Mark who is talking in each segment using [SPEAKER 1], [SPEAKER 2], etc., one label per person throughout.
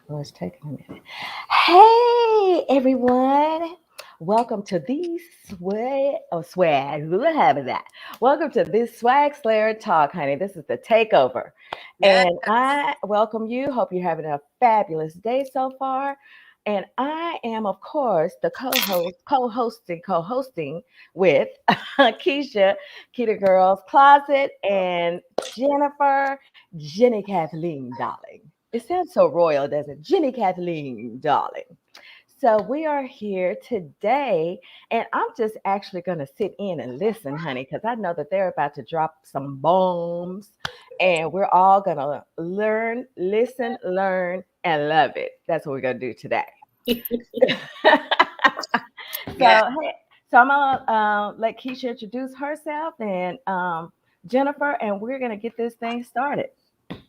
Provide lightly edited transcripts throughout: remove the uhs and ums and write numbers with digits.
[SPEAKER 1] Well, it's taking a minute. Hey, everyone. Welcome to the swag. We'll have that. Welcome to this Swagslayer talk, honey. This is the takeover.
[SPEAKER 2] Yes.
[SPEAKER 1] And I welcome you. Hope you're having a fabulous day so far. And I am, of course, the co-hosting with Keisha, Keita Girls Closet, and Jennifer, Jenny Kathleen, darling. It sounds so royal, doesn't it? Jenny Kathleen, darling. So we are here today, and I'm just actually going to sit in and listen, honey, because I know that they're about to drop some bombs, and we're all going to learn, and love it. That's what we're going to do today.
[SPEAKER 2] Yes.
[SPEAKER 1] So I'm gonna let Keisha introduce herself and Jennifer, and we're gonna get this thing started.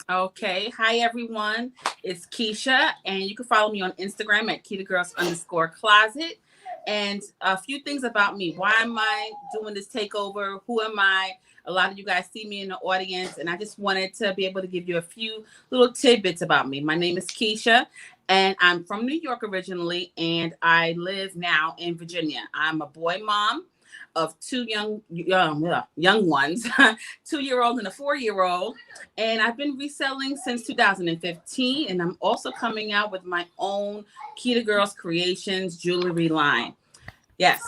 [SPEAKER 2] Okay. Hi, everyone. It's Keisha, and you can follow me on Instagram at KeitaGirls_closet. And a few things about me. Why am I doing this takeover? Who am I? A lot of you guys see me in the audience, and I just wanted to be able to give you a few little tidbits about me. My name is Keisha, and I'm from New York originally, and I live now in Virginia. I'm a boy mom of two young ones, 2-year-old and a 4-year-old, and I've been reselling since 2015. And I'm also coming out with my own Keita Girls Creations jewelry line. Yes,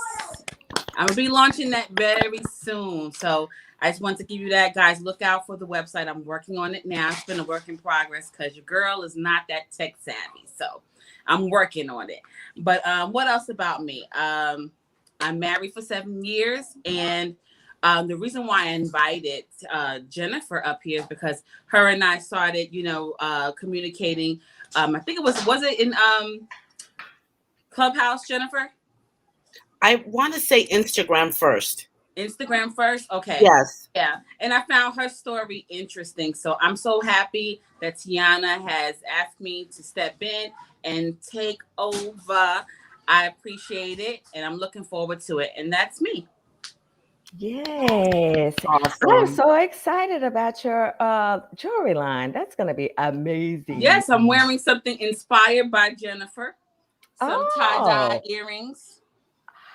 [SPEAKER 2] I'm gonna be launching that very soon. So I just want to give you that, guys. Look out for the website. I'm working on it now. It's been a work in progress because your girl is not that tech savvy. So I'm working on it. But what else about me? I'm married for 7 years, and the reason why I invited Jennifer up here is because her and I started, communicating. I think was it in Clubhouse, Jennifer?
[SPEAKER 3] I want to say Instagram first.
[SPEAKER 2] Instagram first? Okay.
[SPEAKER 3] Yes.
[SPEAKER 2] Yeah. And I found her story interesting. So I'm so happy that Tiana has asked me to step in and take over. I appreciate it, and I'm looking forward to it. And that's me.
[SPEAKER 1] Yes, I'm
[SPEAKER 3] Awesome.
[SPEAKER 1] so excited about your jewelry line. That's gonna be amazing.
[SPEAKER 2] Yes, I'm wearing something inspired by Jennifer. Some tie-dye
[SPEAKER 1] Oh,
[SPEAKER 2] earrings.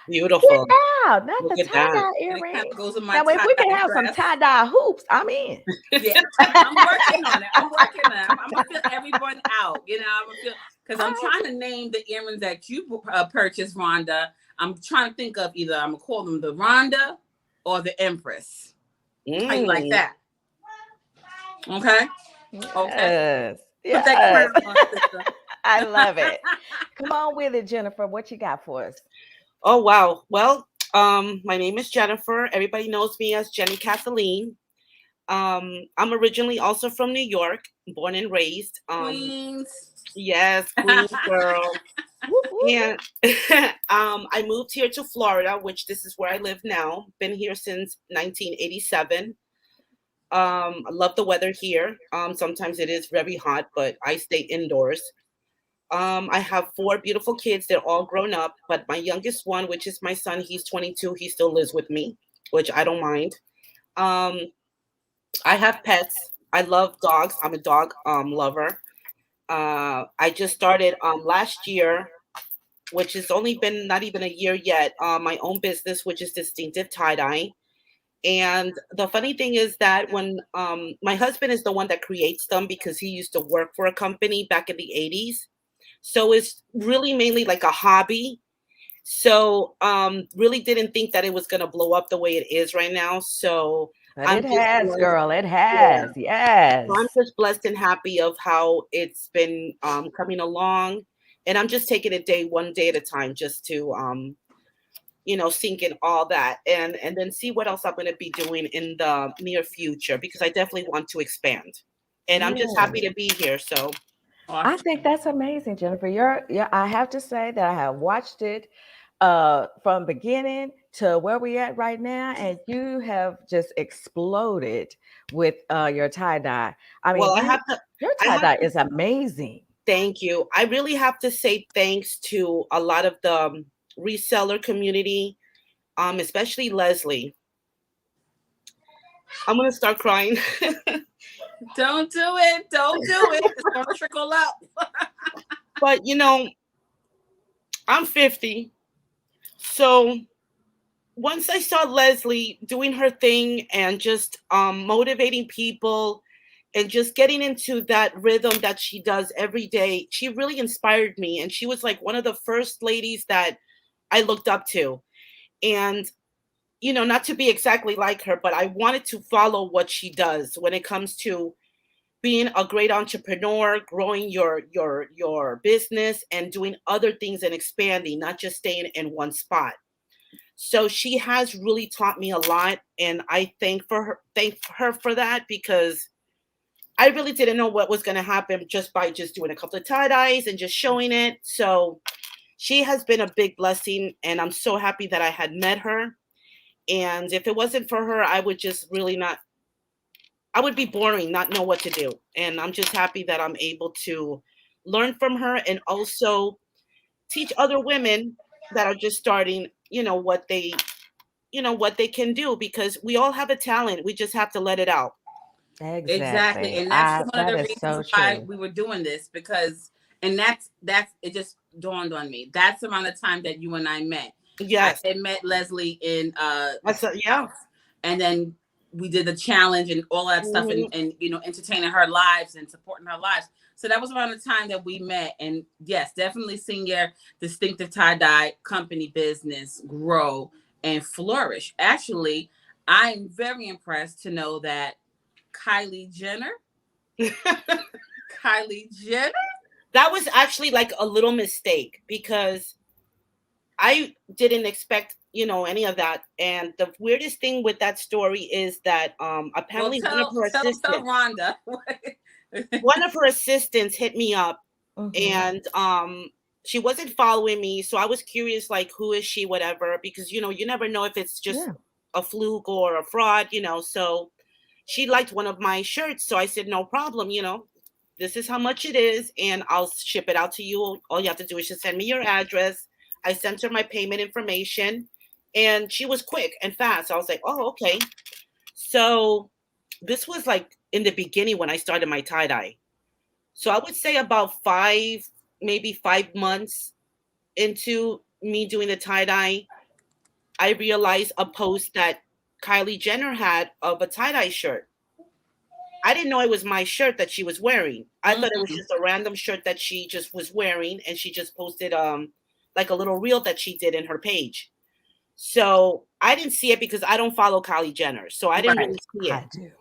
[SPEAKER 1] get
[SPEAKER 3] Beautiful.
[SPEAKER 1] out! Not
[SPEAKER 3] Look
[SPEAKER 1] the
[SPEAKER 3] at
[SPEAKER 1] tie
[SPEAKER 3] that.
[SPEAKER 1] dye
[SPEAKER 2] And it kind
[SPEAKER 1] earrings.
[SPEAKER 2] of goes with my
[SPEAKER 1] Now, if we can
[SPEAKER 2] tie-dye
[SPEAKER 1] have some
[SPEAKER 2] dress.
[SPEAKER 1] tie dye hoops, I'm in.
[SPEAKER 2] Yeah, I'm working on it. I'm gonna fill everyone out. I'm gonna feel because I'm
[SPEAKER 1] Oh,
[SPEAKER 2] trying to name the earrings that you purchased, Rhonda. I'm trying to think of either I'm gonna call them the Rhonda or the Empress. How you like
[SPEAKER 3] Mm.
[SPEAKER 2] that? Okay, okay.
[SPEAKER 1] yes,
[SPEAKER 2] Put that crown
[SPEAKER 1] yes.
[SPEAKER 2] on, sister.
[SPEAKER 1] I love it. Come on with it, Jennifer. What you got for us?
[SPEAKER 3] Oh wow. Well, my name is Jennifer. Everybody knows me as Jenny Kathleen. I'm originally also from New York, born and raised.
[SPEAKER 2] Queens.
[SPEAKER 3] Yes, Queen girl.
[SPEAKER 1] Whoop, whoop.
[SPEAKER 3] And I moved here to Florida, which this is where I live now. Been here since 1987. I love the weather here. Sometimes it is very hot, but I stay indoors. I have 4 beautiful kids. They're all grown up, but my youngest one, which is my son, he's 22. He still lives with me, which I don't mind. Um, I have pets. I love dogs. I'm a dog lover. I just started last year, which has only been not even a year yet, my own business, which is distinctive tie-dye. And the funny thing is that when my husband is the one that creates them because he used to work for a company back in the 80s. So it's really mainly like a hobby. So really didn't think that it was going to blow up the way it is right now. So
[SPEAKER 1] But
[SPEAKER 3] I'm
[SPEAKER 1] it
[SPEAKER 3] just
[SPEAKER 1] has,
[SPEAKER 3] blessed.
[SPEAKER 1] girl. It
[SPEAKER 3] Yeah.
[SPEAKER 1] has.
[SPEAKER 3] So I'm
[SPEAKER 1] Yes.
[SPEAKER 3] just blessed and happy of how it's been coming along. And I'm just taking it one day at a time just to sink in all that and then see what else I'm going to be doing in the near future because I definitely want to expand. And I'm just
[SPEAKER 1] Yeah.
[SPEAKER 3] happy to be here. So
[SPEAKER 1] I
[SPEAKER 2] Awesome.
[SPEAKER 1] think that's amazing, Jennifer. I have to say that I have watched it from beginning to where we at right now, and you have just exploded with your tie dye. I mean,
[SPEAKER 3] well,
[SPEAKER 1] your
[SPEAKER 3] I
[SPEAKER 1] tie
[SPEAKER 3] have
[SPEAKER 1] dye
[SPEAKER 3] to
[SPEAKER 1] is amazing.
[SPEAKER 3] thank you. I really have to say thanks to a lot of the reseller community, especially Leslie. I'm gonna start crying.
[SPEAKER 2] Don't do it. Don't do it. It's gonna trickle up.
[SPEAKER 3] But I'm 50. So once I saw Leslie doing her thing and just motivating people and just getting into that rhythm that she does every day, she really inspired me. And she was like one of the first ladies that I looked up to. And, not to be exactly like her, but I wanted to follow what she does when it comes to being a great entrepreneur, growing your business and doing other things and expanding, not just staying in one spot. So she has really taught me a lot, and I thank her for that, because I really didn't know what was going to happen just by just doing a couple of tie-dyes and just showing it. So she has been a big blessing, and I'm so happy that I had met her. And if it wasn't for her, I would just really not, I would be boring, not know what to do. And I'm just happy that I'm able to learn from her and also teach other women that are just starting, what they can do, because we all have a talent. We just have to let it out.
[SPEAKER 2] Exactly.
[SPEAKER 1] Exactly.
[SPEAKER 2] And that's one of
[SPEAKER 1] That
[SPEAKER 2] the
[SPEAKER 1] is so
[SPEAKER 2] reasons why
[SPEAKER 1] true.
[SPEAKER 2] we were doing this, because, and that's it just dawned on me. That's around the time that you and I met. I
[SPEAKER 3] Yes.
[SPEAKER 2] had met Leslie in
[SPEAKER 3] Yeah.
[SPEAKER 2] Clubhouse. And then we did the challenge and all that stuff,
[SPEAKER 3] Mhm.
[SPEAKER 2] and entertaining her lives and supporting her lives. So that was around the time that we met. And yes, definitely seeing your distinctive tie-dye company business grow and flourish. Actually, I'm very impressed to know that Kylie Jenner. Kylie Jenner.
[SPEAKER 3] That was actually like a little mistake, because I didn't expect, any of that. And the weirdest thing with that story is that
[SPEAKER 2] Well,
[SPEAKER 3] apparently
[SPEAKER 2] tell Rhonda.
[SPEAKER 3] one of her assistants hit me up,
[SPEAKER 1] Hmm.
[SPEAKER 3] and she wasn't following me, so I was curious, like, who is she, whatever, because you never know if it's just
[SPEAKER 1] Yeah.
[SPEAKER 3] a fluke or a fraud. So she liked one of my shirts, so I said, no problem, this is how much it is, and I'll ship it out to you. All you have to do is just send me your address. I sent her my payment information, and she was quick and fast. I was like, oh, okay. So this was like in the beginning when I started my tie-dye. So I would say about maybe 5 months into me doing the tie-dye, I realized a post that Kylie Jenner had of a tie-dye shirt. I didn't know it was my shirt that she was wearing. I thought it was
[SPEAKER 2] Mm-hmm.
[SPEAKER 3] just a random shirt that she just was wearing, and she just posted like a little reel that she did in her page. So I didn't see it because I don't follow Kylie Jenner, so I didn't
[SPEAKER 2] Right.
[SPEAKER 3] really see it.
[SPEAKER 1] I do.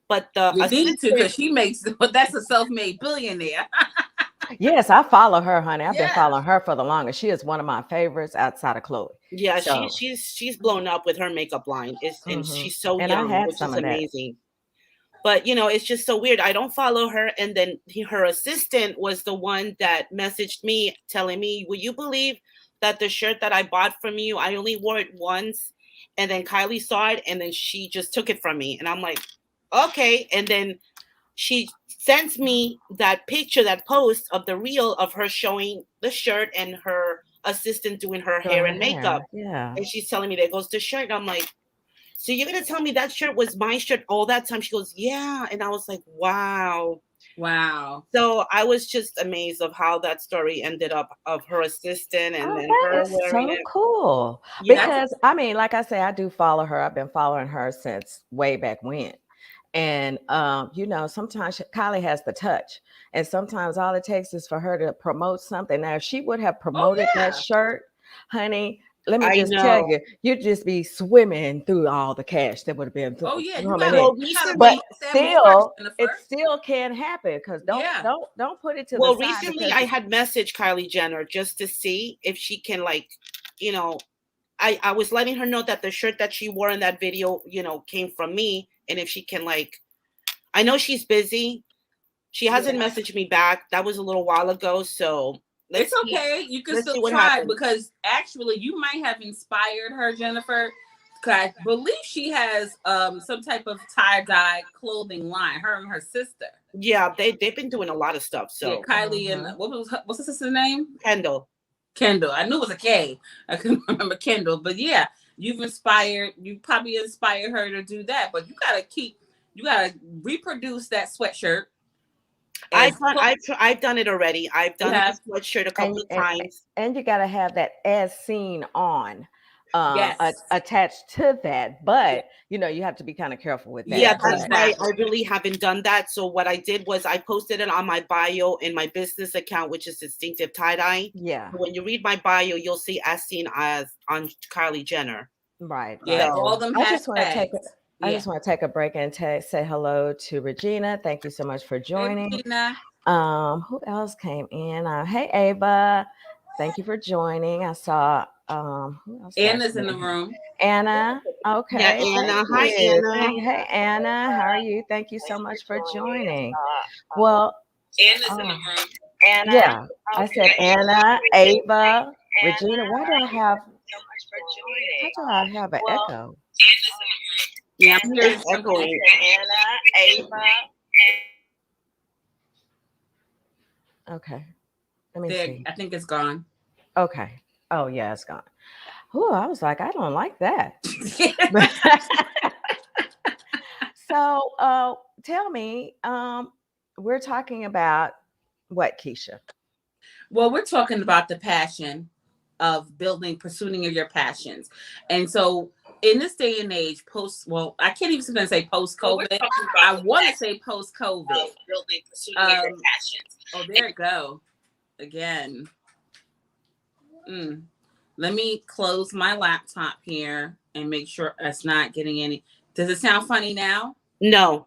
[SPEAKER 3] But the
[SPEAKER 2] You need to,
[SPEAKER 3] assistant,
[SPEAKER 2] because she makes. That's a self-made billionaire.
[SPEAKER 1] Yes, I follow her, honey. I've been
[SPEAKER 2] Yeah.
[SPEAKER 1] following her for the longest. She is one of my favorites outside of Chloe.
[SPEAKER 3] yeah,
[SPEAKER 1] So,
[SPEAKER 3] she's blown up with her makeup line. And
[SPEAKER 1] hmm,
[SPEAKER 3] she's so
[SPEAKER 1] and I
[SPEAKER 3] young,
[SPEAKER 1] had
[SPEAKER 3] which is
[SPEAKER 1] some of that.
[SPEAKER 3] amazing. But it's just so weird. I don't follow her, and then her assistant was the one that messaged me telling me, "Will you believe that the shirt that I bought from you, I only wore it once, and then Kylie saw it, and then she just took it from me." And I'm like, "Okay." And then she sends me that picture, that post of the reel of her showing the shirt and her assistant doing her
[SPEAKER 1] Doing
[SPEAKER 3] hair
[SPEAKER 1] her
[SPEAKER 3] and makeup,
[SPEAKER 1] hair. Yeah.
[SPEAKER 3] and she's telling me, "There goes the shirt." And I'm like, so you're gonna tell me that shirt was my shirt all that time? She goes, yeah. And I was like, wow.
[SPEAKER 2] Wow.
[SPEAKER 3] So I was just amazed of how that story ended up, of her assistant and
[SPEAKER 1] Oh,
[SPEAKER 3] then
[SPEAKER 1] that
[SPEAKER 3] her
[SPEAKER 1] is
[SPEAKER 3] wearing
[SPEAKER 1] so
[SPEAKER 3] it.
[SPEAKER 1] cool.
[SPEAKER 3] Yeah.
[SPEAKER 2] That's
[SPEAKER 1] Because I mean, like I say, I do follow her. I've been following her since way back when. And sometimes Kylie has the touch. And sometimes all it takes is for her to promote something. Now, if she would have
[SPEAKER 2] oh
[SPEAKER 1] promoted that
[SPEAKER 2] yeah.
[SPEAKER 1] shirt, honey, let me
[SPEAKER 3] I
[SPEAKER 1] just tell
[SPEAKER 3] know.
[SPEAKER 1] you, you'd just be swimming through all the cash that would have been
[SPEAKER 2] Oh yeah. You
[SPEAKER 1] coming
[SPEAKER 2] gotta
[SPEAKER 1] in.
[SPEAKER 3] Well,
[SPEAKER 2] you gotta
[SPEAKER 1] But
[SPEAKER 3] recently,
[SPEAKER 2] promote them first,
[SPEAKER 1] still, it
[SPEAKER 2] Jennifer.
[SPEAKER 1] still can happen because don't
[SPEAKER 2] Yeah.
[SPEAKER 1] don't don't put it to the
[SPEAKER 3] well,
[SPEAKER 1] side
[SPEAKER 3] recently
[SPEAKER 1] because
[SPEAKER 3] I had messaged Kylie Jenner just to see if she can, like, you know, I was letting her know that the shirt that she wore in that video, came from me, and if she can, like, I know she's busy. She hasn't
[SPEAKER 2] Yeah.
[SPEAKER 3] messaged me back. That was a little while ago. So
[SPEAKER 2] It's
[SPEAKER 3] let's see.
[SPEAKER 2] okay. You can
[SPEAKER 3] Let's
[SPEAKER 2] still
[SPEAKER 3] see what
[SPEAKER 2] try,
[SPEAKER 3] happens.
[SPEAKER 2] because actually you might have inspired her, Jennifer. 'Cause I believe she has some type of tie-dye clothing line, her and her sister.
[SPEAKER 3] Yeah, they've been doing a lot of stuff.
[SPEAKER 2] Yeah,
[SPEAKER 3] So
[SPEAKER 2] Kylie and what's her sister's name?
[SPEAKER 3] Kendall.
[SPEAKER 2] Kendall. I knew it was a K. I couldn't remember Kendall. But yeah, you probably inspired her to do that. But you gotta reproduce that sweatshirt.
[SPEAKER 3] I've done it already. I've done the sweatshirt a couple of times.
[SPEAKER 1] And you got to have that as seen on
[SPEAKER 2] Yes.
[SPEAKER 1] attached to that. But, you know, you have to be kind of careful with that.
[SPEAKER 3] Yeah, that's why I really haven't done that. So what I did was I posted it on my bio in my business account, which is Distinctive Tie-Dye.
[SPEAKER 1] Yeah.
[SPEAKER 3] So when you read my bio, you'll see as seen as on Kylie Jenner.
[SPEAKER 1] Right.
[SPEAKER 2] Yeah,
[SPEAKER 1] So
[SPEAKER 2] all them
[SPEAKER 1] I just want to take a break and say hello to Regina. Thank you so much for joining.
[SPEAKER 2] Hey, Regina.
[SPEAKER 1] Who else came in? Hey, Ava. Thank you for joining. I saw who else?
[SPEAKER 2] Anna's in the room.
[SPEAKER 1] Anna. Okay.
[SPEAKER 3] Yeah, Anna. Hi, Anna.
[SPEAKER 1] Hey, Anna. How are you? Thank you so much for joining. Well,
[SPEAKER 2] Anna's in the room.
[SPEAKER 1] Anna. Yeah, I said Anna, Ava, Regina. Why do I have an echo?
[SPEAKER 2] Yeah, I'm hearing
[SPEAKER 3] echoing.
[SPEAKER 1] Anna, Ava. Okay. Let me see.
[SPEAKER 2] I think it's gone.
[SPEAKER 1] Okay. Oh, yeah, it's gone. Oh, I was like, I don't like that. So tell me, we're talking about what, Keisha?
[SPEAKER 2] Well, we're talking about the passion of pursuing your passions. And so in this day and age, I can't even say post-COVID. I want to say post-COVID. Pursuing your passions. Oh, there it go. Again. Let me close my laptop here and make sure it's not getting any. Does it sound funny now?
[SPEAKER 3] No.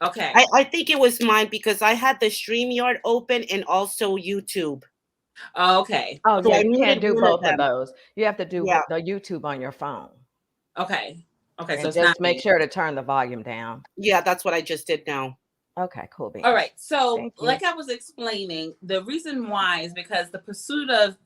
[SPEAKER 2] Okay.
[SPEAKER 3] I think it was mine because I had the StreamYard open and also YouTube.
[SPEAKER 2] Okay.
[SPEAKER 1] Oh, yeah, you can't do both of those. You have to do the YouTube on your phone.
[SPEAKER 2] Okay. Okay.
[SPEAKER 1] So just make sure to turn the volume down.
[SPEAKER 3] Yeah, that's what I just did now.
[SPEAKER 1] Okay, cool. Beans.
[SPEAKER 2] All right. So like I was explaining, the reason why is because the pursuit of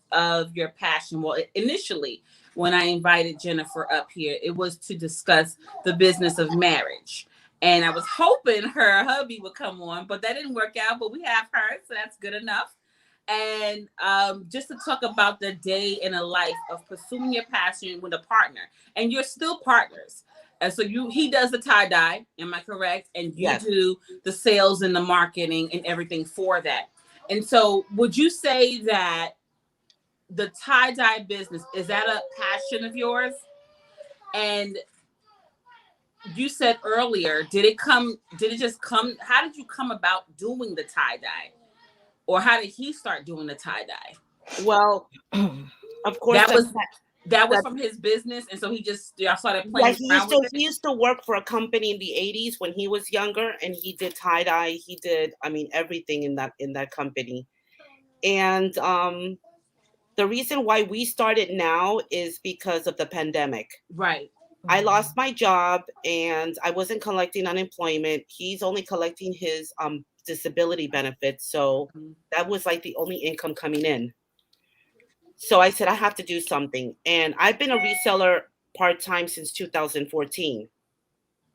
[SPEAKER 2] your passion. Well, initially, when I invited Jennifer up here, it was to discuss the business of marriage. And I was hoping her hubby would come on, but that didn't work out. But we have her, so that's good enough. And just to talk about the day in a life of pursuing your passion with a partner. And you're still partners. And so he does the tie-dye, am I correct? And you do the sales and the marketing and everything for that. And so would you say that the tie-dye business, is that a passion of yours? And you said earlier, did it just come? How did you come about doing the tie-dye? Or how did he start doing the tie-dye?
[SPEAKER 3] Well, of course,
[SPEAKER 2] that was from his business, and so y'all started playing around with it?
[SPEAKER 3] He used to work for a company in the 80s when he was younger, and he did tie-dye. He did, everything in that company. And the reason why we started now is because of the pandemic.
[SPEAKER 2] Right.
[SPEAKER 3] I lost my job, and I wasn't collecting unemployment. He's only collecting his disability benefits, so that was like the only income coming in. So I said, I have to do something. And I've been a reseller part-time since 2014.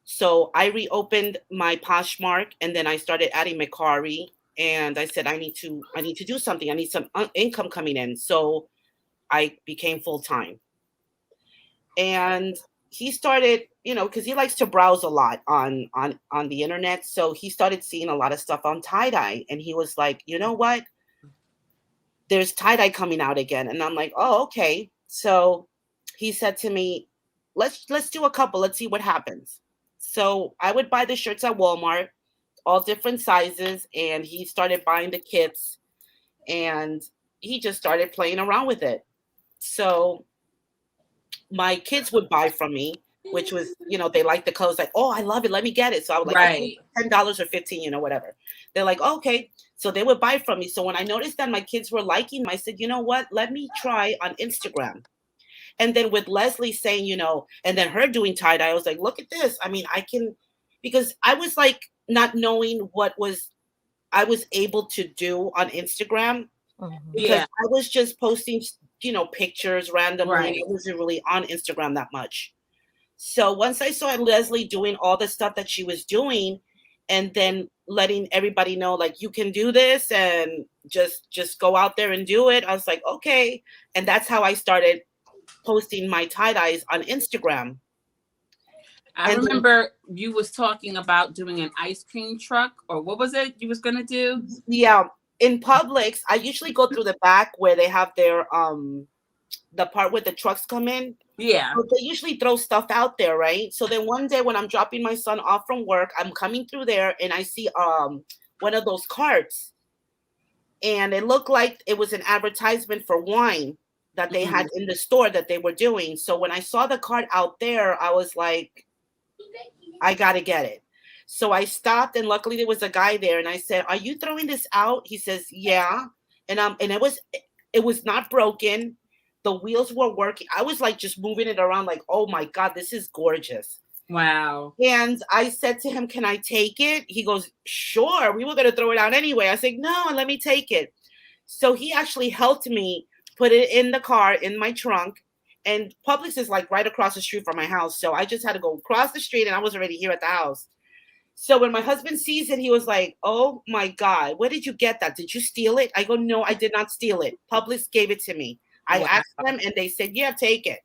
[SPEAKER 3] So I reopened my Poshmark, and then I started adding Macari. And I said, I need to do something. I need some income coming in. So I became full-time. And he started, because he likes to browse a lot on the internet. So he started seeing a lot of stuff on tie-dye. And he was like, you know what? There's tie-dye coming out again. And I'm like, oh, okay. So he said to me, let's do a couple. Let's see what happens. So I would buy the shirts at Walmart, all different sizes. And he started buying the kits, and he just started playing around with it. So my kids would buy from me, which was, they like the clothes, like, oh, I love it, let me get it. So I would like, okay, $10 or $15, whatever. They're like, oh, okay. So they would buy from me. So when I noticed that my kids were liking them, I said, you know what, let me try on Instagram. And then with Leslie saying, and then her doing tie-dye, I was like, look at this. I can, because I was like not knowing what I was able to do on Instagram, because I was just posting, pictures randomly. Right. I wasn't really on Instagram that much. So once I saw Leslie doing all the stuff that she was doing, and then letting everybody know, like, you can do this and just go out there and do it, I was like, okay. And that's how I started posting my tie-dyes on Instagram.
[SPEAKER 2] I remember you was talking about doing an ice cream truck, or what was it you was gonna do?
[SPEAKER 3] Yeah, in Publix, I usually go through the back where they have their the part where the trucks come in.
[SPEAKER 2] Yeah.
[SPEAKER 3] But they usually throw stuff out there, right? So then one day when I'm dropping my son off from work, I'm coming through there and I see one of those carts, and it looked like it was an advertisement for wine that they had in the store that they were doing. So when I saw the cart out there, I was like, I gotta get it. So I stopped, and luckily there was a guy there, and I said, "Are you throwing this out?" He says, "Yeah," and it was not broken. The wheels were working. I was like just moving it around, like, oh my God, this is gorgeous.
[SPEAKER 2] Wow.
[SPEAKER 3] And I said to him, "Can I take it?" He goes, "Sure." We were gonna throw it out anyway. I said, "No, let me take it." So he actually helped me put it in the car in my trunk. And Publix is like right across the street from my house. So I just had to go across the street, and I was already here at the house. So when my husband sees it, he was like, "Oh my God, where did you get that? Did you steal it?" I go, "No, I did not steal it. Publix gave it to me." I asked them, and they said, "Yeah, take it."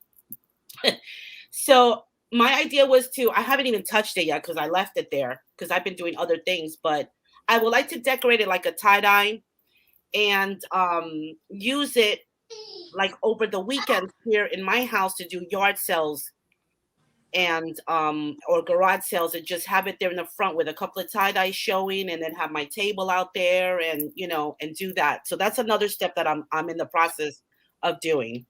[SPEAKER 3] So my idea was I haven't even touched it yet because I left it there because I've been doing other things, but I would like to decorate it like a tie-dye and use it like over the weekends here in my house to do yard sales and or garage sales, and just have it there in the front with a couple of tie-dyes showing, and then have my table out there, and and do that. So that's another step that I'm in the process of doing.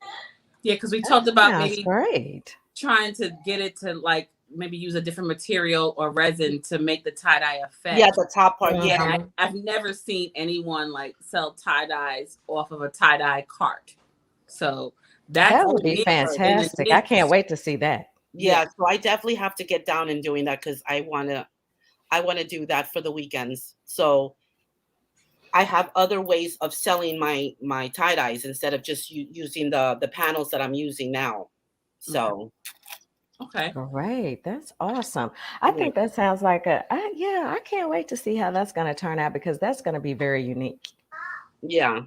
[SPEAKER 2] Yeah, because we talked about maybe
[SPEAKER 1] great.
[SPEAKER 2] trying to get it to like maybe use a different material or resin to make the tie-dye effect.
[SPEAKER 3] Yeah, the top part. Yeah.
[SPEAKER 2] I've never seen anyone like sell tie-dyes off of a tie-dye cart. So
[SPEAKER 1] that would be fantastic. I can't wait to see that.
[SPEAKER 3] Yeah, so I definitely have to get down and doing that because I wanna do that for the weekends. So I have other ways of selling my tie-dyes instead of just using the panels that I'm using now. So
[SPEAKER 2] okay,
[SPEAKER 1] great, that's awesome. I think that sounds like I can't wait to see how that's going to turn out because that's going to be very unique.
[SPEAKER 3] Yeah.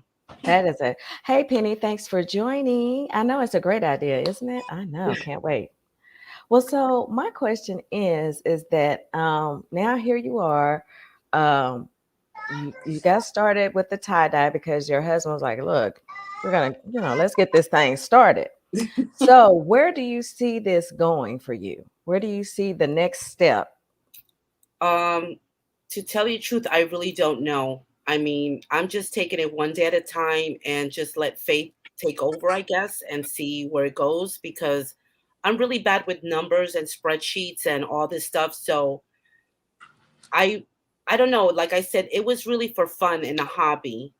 [SPEAKER 1] That is it. Hey, Penny, thanks for joining. I know it's a great idea, isn't it? I know, can't wait. Well, so my question is that now here you are, you got started with the tie-dye because your husband was like, "Look, we're gonna, let's get this thing started." So where do you see this going for you? Where do you see the next step?
[SPEAKER 3] To tell you the truth, I really don't know. I mean, I'm just taking it one day at a time and just let faith take over, I guess, and see where it goes, because I'm really bad with numbers and spreadsheets and all this stuff. So I don't know. Like I said, it was really for fun and a hobby.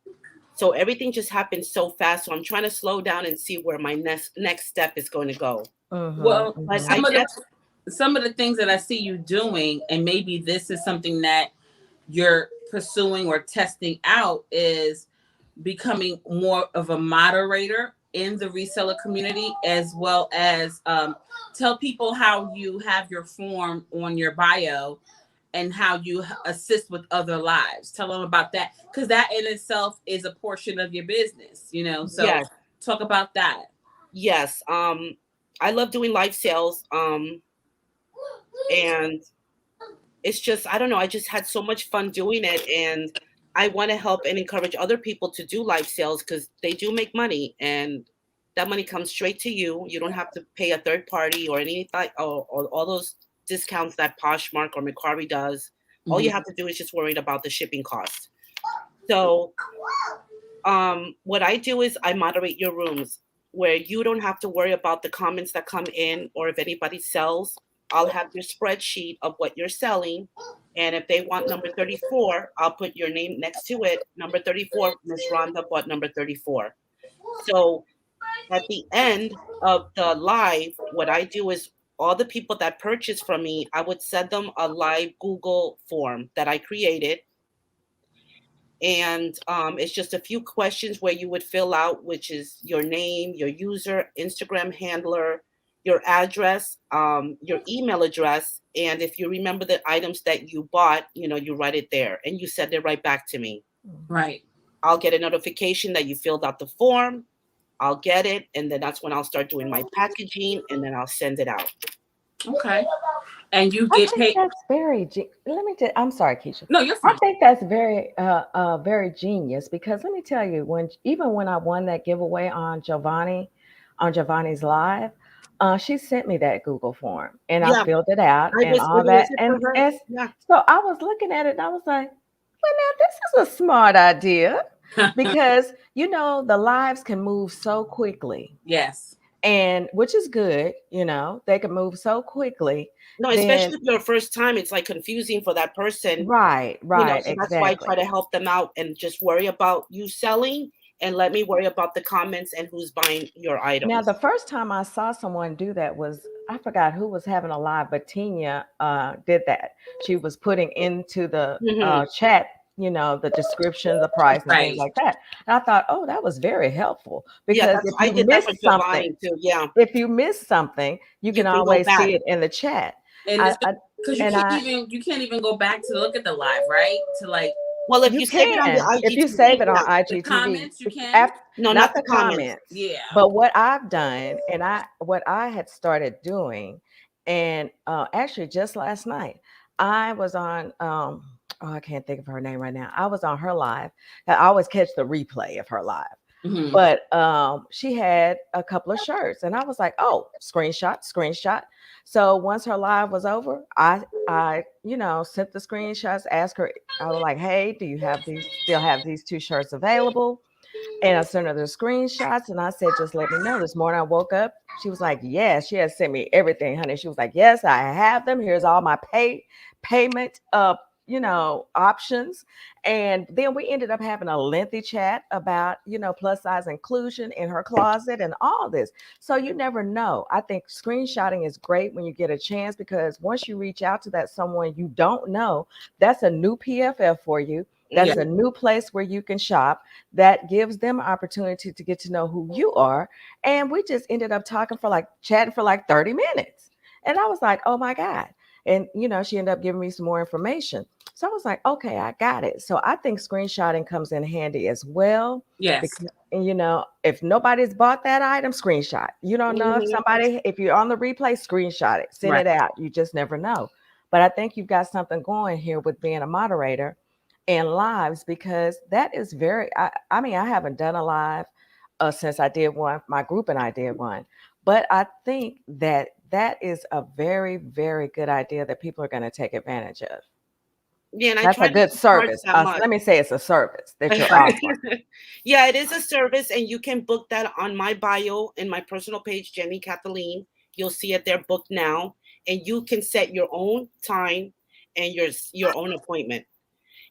[SPEAKER 3] So everything just happened so fast. So I'm trying to slow down and see where my next step is going to go.
[SPEAKER 2] Well, some of the things that I see you doing, and maybe this is something that you're pursuing or testing out, is becoming more of a moderator in the reseller community, as well as tell people how you have your form on your bio and how you assist with other lives. Tell them about that, because that in itself is a portion of your business, so yes. Talk about that.
[SPEAKER 3] Yes. I love doing live sales. And it's just, I don't know, I just had so much fun doing it, and I want to help and encourage other people to do live sales because they do make money, and that money comes straight to you. You don't have to pay a third party or anything, or all those discounts that Poshmark or Mercari does. Mm-hmm. All you have to do is just worry about the shipping cost. So what I do is I moderate your rooms where you don't have to worry about the comments that come in, or if anybody sells. I'll have your spreadsheet of what you're selling. And if they want number 34, I'll put your name next to it. Number 34, Miss Rhonda bought number 34. So at the end of the live, what I do is all the people that purchase from me, I would send them a live Google form that I created. And it's just a few questions where you would fill out, which is your name, your user, Instagram handler, your address, your email address. And if you remember the items that you bought, you write it there and you send it right back to me.
[SPEAKER 2] Right.
[SPEAKER 3] I'll get a notification that you filled out the form. I'll get it. And then that's when I'll start doing my packaging, and then I'll send it out.
[SPEAKER 2] Okay. and you
[SPEAKER 1] I
[SPEAKER 2] get
[SPEAKER 1] think
[SPEAKER 2] paid.
[SPEAKER 1] that's very. Let me tell. I'm sorry, Keisha.
[SPEAKER 2] No, you're
[SPEAKER 1] I
[SPEAKER 2] fine.
[SPEAKER 1] think that's very genius because let me tell you, when I won that giveaway on Giovanni's live, she sent me that Google form and I
[SPEAKER 3] Yeah,
[SPEAKER 1] filled it out
[SPEAKER 3] I
[SPEAKER 1] and
[SPEAKER 3] was
[SPEAKER 1] all
[SPEAKER 3] giving a
[SPEAKER 1] that,
[SPEAKER 3] tip for
[SPEAKER 1] and
[SPEAKER 3] her.
[SPEAKER 1] and
[SPEAKER 3] Yeah.
[SPEAKER 1] so I was looking at it and I was like, well, now this is a smart idea because the lives can move so quickly,
[SPEAKER 2] Yes.
[SPEAKER 1] and which is good, they can move so quickly.
[SPEAKER 3] No,
[SPEAKER 1] Then
[SPEAKER 3] especially if your first time, it's like confusing for that person.
[SPEAKER 1] right,
[SPEAKER 3] So that's why I try
[SPEAKER 1] exactly.
[SPEAKER 3] to help them out and just worry about you selling and let me worry about the comments and who's buying your
[SPEAKER 1] Now, the
[SPEAKER 3] items.
[SPEAKER 1] first time I saw someone do that was, I forgot who was having a live, but Tina did that. She was putting into the
[SPEAKER 3] Hmm.
[SPEAKER 1] chat, the description, the price, and things
[SPEAKER 2] Right.
[SPEAKER 1] like that. And I thought, oh, that was very helpful
[SPEAKER 3] Yeah,
[SPEAKER 1] because
[SPEAKER 3] that's I did that for Giovanni too. Yeah,
[SPEAKER 1] you
[SPEAKER 3] you
[SPEAKER 1] can
[SPEAKER 3] can go
[SPEAKER 1] always
[SPEAKER 3] back.
[SPEAKER 1] see it in the chat.
[SPEAKER 2] And
[SPEAKER 1] I,
[SPEAKER 2] it's
[SPEAKER 1] I
[SPEAKER 2] because
[SPEAKER 1] and I
[SPEAKER 2] you can't even go back to look at the live, right? To like
[SPEAKER 3] Well, if
[SPEAKER 1] You
[SPEAKER 3] you save it on the
[SPEAKER 1] can if you save
[SPEAKER 3] IGTV,
[SPEAKER 1] it on
[SPEAKER 3] yeah.
[SPEAKER 2] the
[SPEAKER 1] IGTV.
[SPEAKER 2] comments, you can.
[SPEAKER 3] No,
[SPEAKER 1] Not
[SPEAKER 3] not the
[SPEAKER 1] the
[SPEAKER 3] comments.
[SPEAKER 1] comments,
[SPEAKER 2] Yeah.
[SPEAKER 1] but what I've done and what I had started doing, and actually just last night, I was on. Oh, I can't think of her name right now. I was on her live. I always catch the replay of her live,
[SPEAKER 2] Hmm.
[SPEAKER 1] but she had a couple of shirts, and I was like, "Oh, screenshot." So once her live was over, I sent the screenshots, asked her. I was like, "Hey, do you still have these two shirts available?" And I sent her the screenshots, and I said, "Just let me know." This morning I woke up. She was like, "Yes." She had sent me everything, honey. She was like, "Yes, I have them. Here's all my payment options." And then we ended up having a lengthy chat about plus size inclusion in her closet and all this. So you never know. I think screenshotting is great when you get a chance, because once you reach out to that someone you don't know, that's a new PFF for you.
[SPEAKER 3] Yeah.
[SPEAKER 1] That's a new place where you can shop. That gives them opportunity to get to know who you are. And we just ended up chatting for like 30 minutes. And I was like, oh my God. And she ended up giving me some more information. So I was like, okay, I got it. So I think screenshotting comes in handy as well.
[SPEAKER 2] Yes.
[SPEAKER 1] Because if nobody's bought that item, screenshot. You don't know
[SPEAKER 3] Hmm.
[SPEAKER 1] if you're on the replay, screenshot it, send
[SPEAKER 2] Right.
[SPEAKER 1] it out. You just never know. But I think you've got something going here with being a moderator and lives, because that is I mean, I haven't done a live since I did one. My group and I did one, but I think that is a very, very good idea that people are going to take advantage of.
[SPEAKER 3] Yeah, and I
[SPEAKER 1] That's a
[SPEAKER 3] try not
[SPEAKER 1] good
[SPEAKER 3] to charge
[SPEAKER 1] service.
[SPEAKER 3] that much.
[SPEAKER 1] Let me say it's a service that you're
[SPEAKER 2] Right.
[SPEAKER 1] offering.
[SPEAKER 3] Yeah, it is a service, and you can book that on my bio in my personal page, Jenny Kathleen. You'll see it there, booked now, and you can set your own time and your own appointment.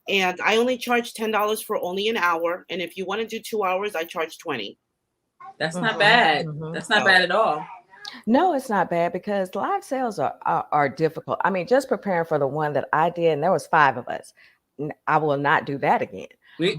[SPEAKER 3] And I only charge $10 for only an hour, and if you want to do 2 hours, I charge 20.
[SPEAKER 2] That's not
[SPEAKER 1] Hmm.
[SPEAKER 2] bad.
[SPEAKER 1] Hmm.
[SPEAKER 2] That's not
[SPEAKER 3] So
[SPEAKER 2] bad at all.
[SPEAKER 1] No, it's not bad because live sales are difficult. I mean, just preparing for the one that I did, and there was 5 of us. I will not do that again.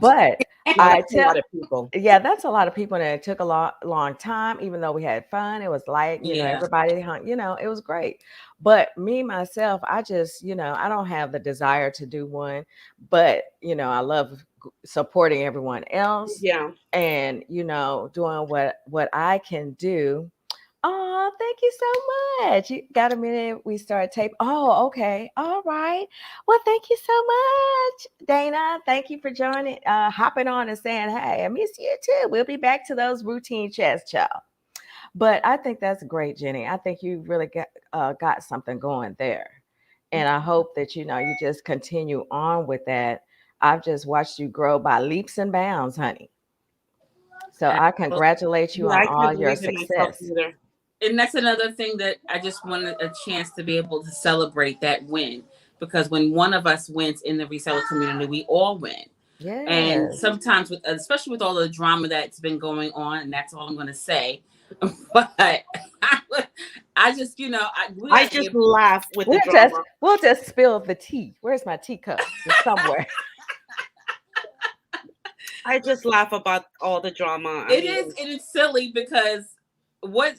[SPEAKER 1] But
[SPEAKER 3] yeah,
[SPEAKER 1] I
[SPEAKER 3] that's a
[SPEAKER 1] tell
[SPEAKER 3] lot of people.
[SPEAKER 1] Yeah, that's a lot of people, and it took a long time, even though we had fun. It was light,
[SPEAKER 2] Yeah.
[SPEAKER 1] everybody hung, it was great. But me, myself, I just, I don't have the desire to do one, but, I love supporting everyone else
[SPEAKER 3] Yeah.
[SPEAKER 1] and, doing what I can do. Oh, thank you so much. You got a minute? We start tape. Oh, okay. All right. Well, thank you so much, Dana. Thank you for joining, hopping on and saying, hey, I miss you too. We'll be back to those routine chats, child. But I think that's great, Jenny. I think you really got something going there. And I hope that, you just continue on with that. I've just watched you grow by leaps and bounds, honey. So
[SPEAKER 2] And,
[SPEAKER 1] I congratulate you
[SPEAKER 3] Yeah,
[SPEAKER 1] on
[SPEAKER 3] I
[SPEAKER 1] all
[SPEAKER 3] can't
[SPEAKER 1] your
[SPEAKER 3] believe in myself
[SPEAKER 1] success.
[SPEAKER 3] either.
[SPEAKER 2] and that's another thing that I just wanted a chance to be able to celebrate that win, because when one of us wins in the reseller community, we all win. And
[SPEAKER 1] Yes.
[SPEAKER 2] sometimes especially with all the drama that's been going on, and that's all I'm going to say. But I just, we
[SPEAKER 3] I
[SPEAKER 2] got to
[SPEAKER 3] just
[SPEAKER 2] give.
[SPEAKER 3] laugh with the
[SPEAKER 1] We'll just
[SPEAKER 3] drama.
[SPEAKER 1] we'll just spill the tea. Where's my teacup? It's somewhere.
[SPEAKER 3] I just laugh about all the drama. I
[SPEAKER 2] It
[SPEAKER 3] mean,
[SPEAKER 2] is, and it's silly because what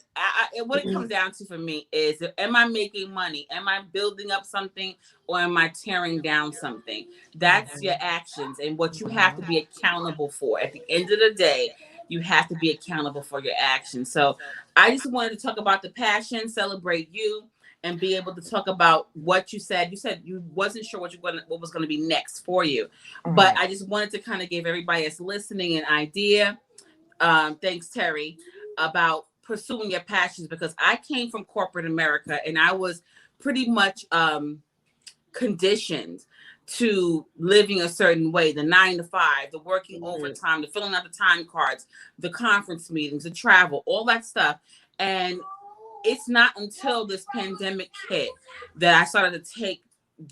[SPEAKER 2] it comes down to for me is, am I making money? Am I building up something, or am I tearing down something? That's your
[SPEAKER 1] Mhm,
[SPEAKER 2] actions and what you have to
[SPEAKER 1] mhm.
[SPEAKER 2] be accountable for. At the end of the day, you have to be accountable for your actions. So I just wanted to talk about the passion, celebrate you, and be able to talk about what you said. You said you wasn't sure what was going to be next for you, but I just wanted to kind of give everybody that's listening an idea. Thanks, Terry, about pursuing your passions, because I came from corporate America and I was pretty much conditioned to living a certain way, the 9 to 5, the working overtime, the filling out the time cards, the conference meetings, the travel, all that stuff. And it's not until this pandemic hit that I started to take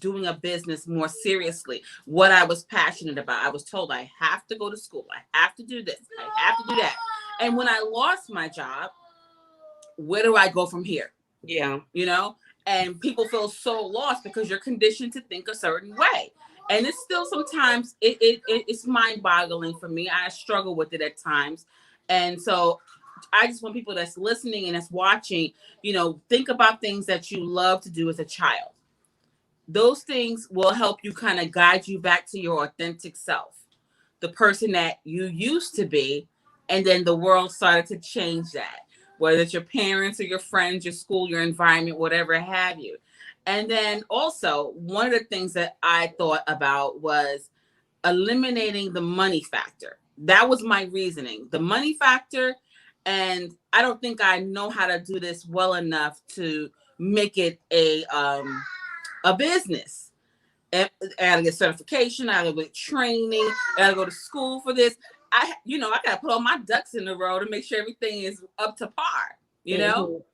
[SPEAKER 2] doing a business more seriously, what I was passionate about. I was told I have to go to school, I have to do this, I have to do that. And when I lost my job, where do I go from here?
[SPEAKER 3] Yeah.
[SPEAKER 2] You know, and people feel so lost because you're conditioned to think a certain way. And it's still sometimes it's mind-boggling for me. I struggle with it at times. And so I just want people that's listening and that's watching, you know, think about things that you love to do as a child. Those things will help you kind of guide you back to your authentic self, the person that you used to be. And then the world started to change that, whether it's your parents or your friends, your school, your environment, whatever have you. And then also, one of the things that I thought about was eliminating the money factor. That was my reasoning, the money factor. And I don't think I know how to do this well enough to make it a business. I gotta get certification, I gotta get training, I gotta go to school for this. I gotta put all my ducks in a row to make sure everything is up to par, you know?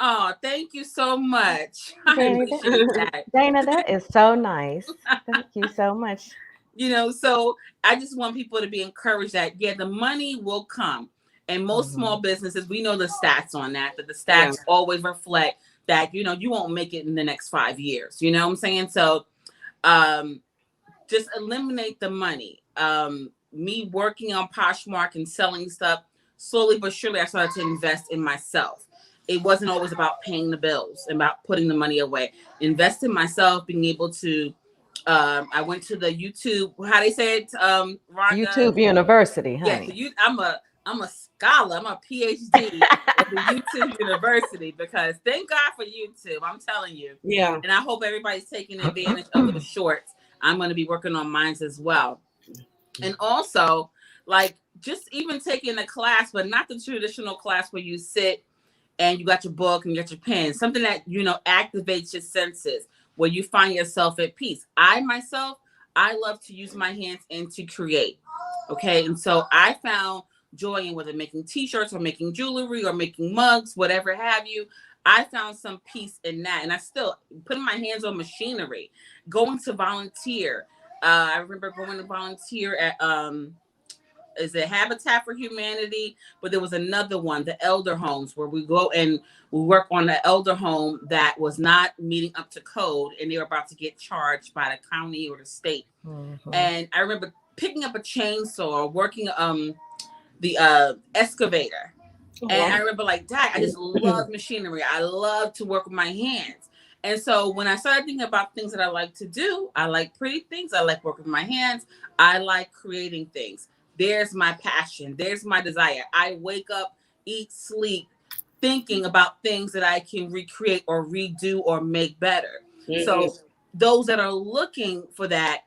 [SPEAKER 2] Oh, thank you so much. I appreciate that.
[SPEAKER 1] Dana, that is so nice. Thank you so much.
[SPEAKER 2] You know, so I just want people to be encouraged that, yeah, the money will come. And most small businesses, we know the stats on that the stats always reflect that, you know, you won't make it in the next 5 years. You know what I'm saying? So just eliminate the money. Me working on Poshmark and selling stuff, slowly but surely I started to invest in myself. It wasn't always about paying the bills and about putting the money away. Invest in myself, being able to, I went to the YouTube, how they say it, Rhonda?
[SPEAKER 1] YouTube University, honey.
[SPEAKER 2] Yeah, I'm a scholar. I'm a PhD at the YouTube University, because thank God for YouTube. I'm telling you.
[SPEAKER 3] Yeah.
[SPEAKER 2] And I hope everybody's taking advantage of those shorts. I'm going to be working on mine as well. And also, like, just even taking a class, but not the traditional class where you sit and you got your book and you got your pen, something that, you know, activates your senses, where you find yourself at peace. I love to use my hands and to create. Okay. And so I found joy in whether making t-shirts or making jewelry or making mugs, whatever have you. I found some peace in that. And I still putting my hands on machinery, going to volunteer. I remember going to volunteer at is it Habitat for Humanity, but there was another one, the elder homes, where we go and we work on the elder home that was not meeting up to code, and they were about to get charged by the county or the state. And I remember picking up a chainsaw, working the excavator. And I remember, like, Dad, I just love machinery. I love to work with my hands. And so when I started thinking about things that I like to do, I like pretty things. I like working with my hands. I like creating things. There's my passion. There's my desire. I wake up, eat, sleep, thinking about things that I can recreate or redo or make better. So those that are looking for that,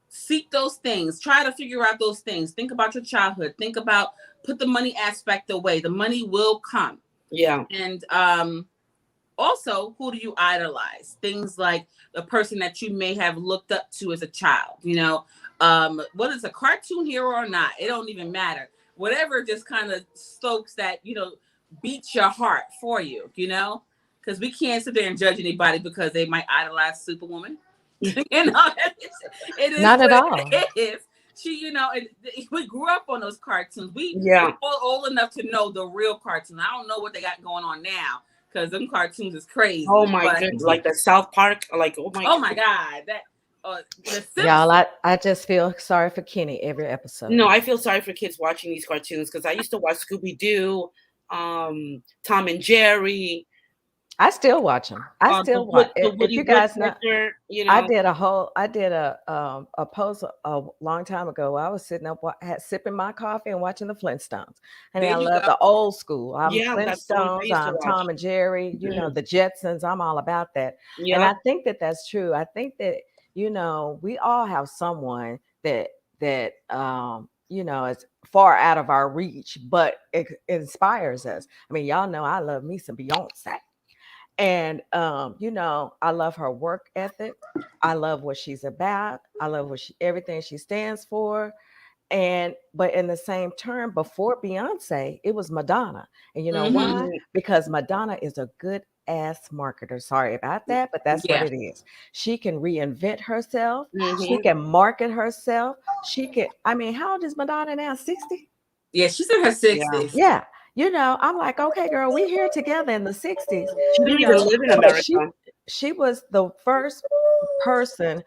[SPEAKER 2] seek those things. Try to figure out those things. Think about your childhood. Think about, put the money aspect away. The money will come. Yeah. And also, who do you idolize? Things like the person that you may have looked up to as a child, you know, whether it's a cartoon hero or not, it don't even matter. Whatever just kind of stokes that, you know, beats your heart for you, you know, because we can't sit there and judge anybody because they might idolize Superwoman. You know, it is
[SPEAKER 1] not at all.
[SPEAKER 2] It is. She, you know, we grew up on those cartoons. We're old enough to know the real cartoon. I don't know what they got going on now, because them cartoons is crazy.
[SPEAKER 3] Oh my goodness, like the South Park, like oh my God,
[SPEAKER 2] that
[SPEAKER 1] y'all, I just feel sorry for Kenny every episode.
[SPEAKER 3] No, I feel sorry for kids watching these cartoons, because I used to watch Scooby Doo, Tom and Jerry.
[SPEAKER 1] I still watch them. I still watch.
[SPEAKER 3] The
[SPEAKER 1] If
[SPEAKER 3] Woody
[SPEAKER 1] you guys know,
[SPEAKER 3] Woodpecker, you
[SPEAKER 1] I
[SPEAKER 3] know.
[SPEAKER 1] did a post a long time ago. I was sitting up sipping my coffee and watching the Flintstones. And
[SPEAKER 2] There
[SPEAKER 1] I
[SPEAKER 2] you
[SPEAKER 1] love
[SPEAKER 2] go.
[SPEAKER 1] the old school. I'm
[SPEAKER 3] Yeah, that's the ones I
[SPEAKER 1] Flintstones,
[SPEAKER 3] used to
[SPEAKER 1] I'm
[SPEAKER 3] watch.
[SPEAKER 1] Tom and Jerry, the Jetsons. I'm all about that. And
[SPEAKER 3] Yeah.
[SPEAKER 1] I think that that's true. I think that, we all have someone that is far out of our reach, but it inspires us. I mean, y'all know I love me some Beyonce. And I love her work ethic. I love what she's about. I love everything she stands for. And but in the same term, before Beyonce, it was Madonna. And you know why?
[SPEAKER 3] Mhm.
[SPEAKER 1] Because Madonna is a good ass marketer. Sorry about that, but that's what
[SPEAKER 2] Yeah.
[SPEAKER 1] it is. She can reinvent herself. She
[SPEAKER 3] Mhm.
[SPEAKER 1] can market herself. She can, I mean, how old is Madonna now? 60?
[SPEAKER 2] Yeah, she's in her
[SPEAKER 3] Yeah.
[SPEAKER 2] 60s.
[SPEAKER 1] Yeah. I'm like, okay, girl, we here together in the 60s,
[SPEAKER 3] She
[SPEAKER 1] you
[SPEAKER 3] didn't even
[SPEAKER 1] know,
[SPEAKER 3] live in
[SPEAKER 1] but
[SPEAKER 3] America.
[SPEAKER 1] she was the first person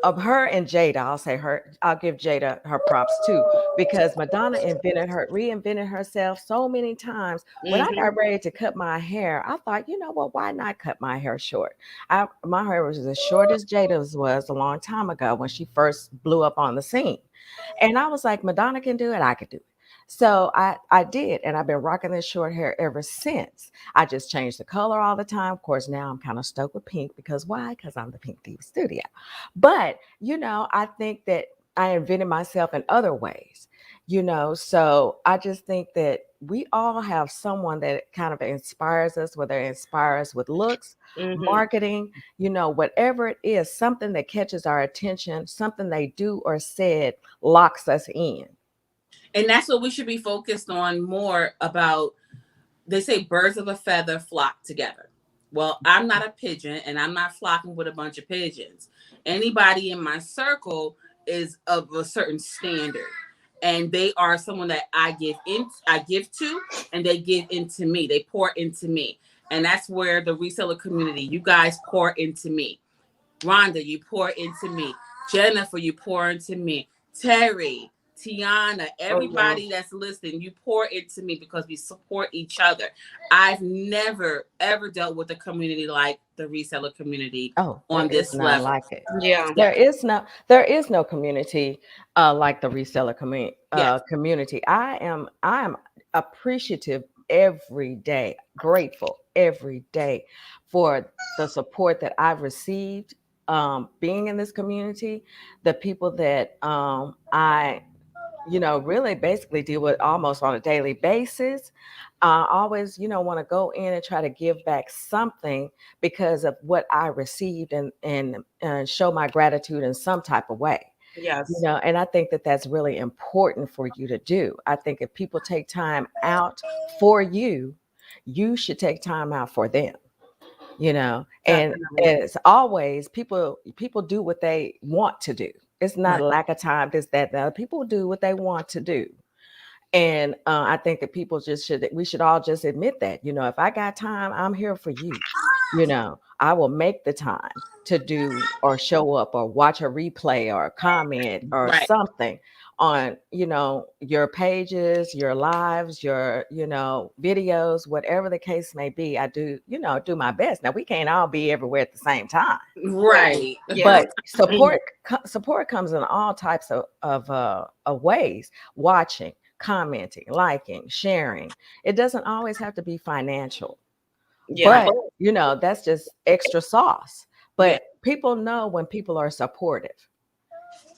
[SPEAKER 1] of her and Jada. I'll say her, I'll give Jada her props too, because Madonna reinvented herself so many times. When I
[SPEAKER 3] Mhm.
[SPEAKER 1] got ready to cut my hair, I thought, you know what, why not cut my hair short? My hair was as short as Jada's was a long time ago when she first blew up on the scene. And I was like, Madonna can do it, I could do it. So I did, and I've been rocking this short hair ever since. I just change the color all the time. Of course, now I'm kind of stoked with pink because why? Because I'm the Pink Diva Studio. But I think that I invented myself in other ways. So I just think that we all have someone that kind of inspires us, whether it inspires us with looks,
[SPEAKER 3] Mhm.
[SPEAKER 1] marketing, whatever it is, something that catches our attention, something they do or said locks us in.
[SPEAKER 2] And that's what we should be focused on more about. They say birds of a feather flock together. Well, I'm not a pigeon and I'm not flocking with a bunch of pigeons. Anybody in my circle is of a certain standard. And they are someone that I give to, and they give into me. They pour into me. And that's where the reseller community, you guys pour into me. Rhonda, you pour into me. Jennifer, you pour into me. Terry, Tiana,
[SPEAKER 3] Oh yeah.
[SPEAKER 2] everybody that's listening, you pour into me because we support each other. I've never ever dealt with a community like the reseller community
[SPEAKER 1] Oh, there
[SPEAKER 2] on
[SPEAKER 1] is
[SPEAKER 2] this
[SPEAKER 1] none
[SPEAKER 2] level.
[SPEAKER 1] like it.
[SPEAKER 3] Yeah.
[SPEAKER 2] Yeah.
[SPEAKER 1] There is no community like the reseller
[SPEAKER 2] Yes.
[SPEAKER 1] community. I am appreciative every day, grateful every day for the support that I've received being in this community, the people that I really basically deal with almost on a daily basis. I always, want to go in and try to give back something because of what I received and show my gratitude in some type of way.
[SPEAKER 3] Yes.
[SPEAKER 1] And I think that that's really important for you to do. I think if people take time out for you, you should take time out for them. And
[SPEAKER 3] Definitely.
[SPEAKER 1] it's always people do what they want to do. It's not
[SPEAKER 2] Right.
[SPEAKER 1] a lack of time, this, that, the other. People do what they want to do. And I think that we should all just admit that, if I got time, I'm here for you. I will make the time to do or show up or watch a replay or comment or
[SPEAKER 2] Right.
[SPEAKER 1] something on, your pages, your lives, your, videos, whatever the case may be. I do my best. Now we can't all be everywhere at the same time,
[SPEAKER 2] Right.
[SPEAKER 3] Yeah.
[SPEAKER 1] but support comes in all types of ways. Watching, commenting, liking, sharing. It doesn't always have to be financial,
[SPEAKER 3] Yeah.
[SPEAKER 1] but that's just extra sauce.
[SPEAKER 2] Yeah.
[SPEAKER 1] But people know when people are supportive,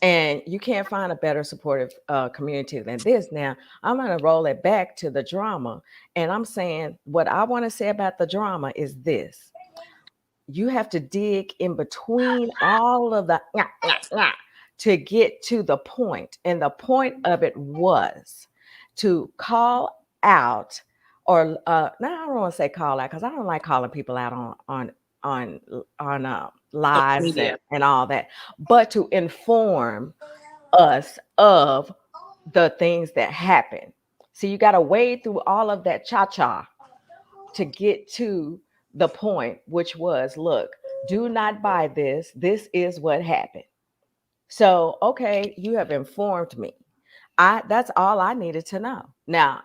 [SPEAKER 1] and you can't find a better supportive community than this. Now I'm going to roll it back to the drama, and I'm saying what I want to say about the drama is this: you have to dig in between all of the to get to the point. And the point of it was to call out, or now I don't want to say call out because I don't like calling people out on
[SPEAKER 2] Social
[SPEAKER 1] lives
[SPEAKER 2] media.
[SPEAKER 1] and all that, but to inform us of the things that happen. So you got to wade through all of that cha-cha to get to the point, which was, look, do not buy this. This is what happened. So, okay, you have informed me. That's all I needed to know. Now,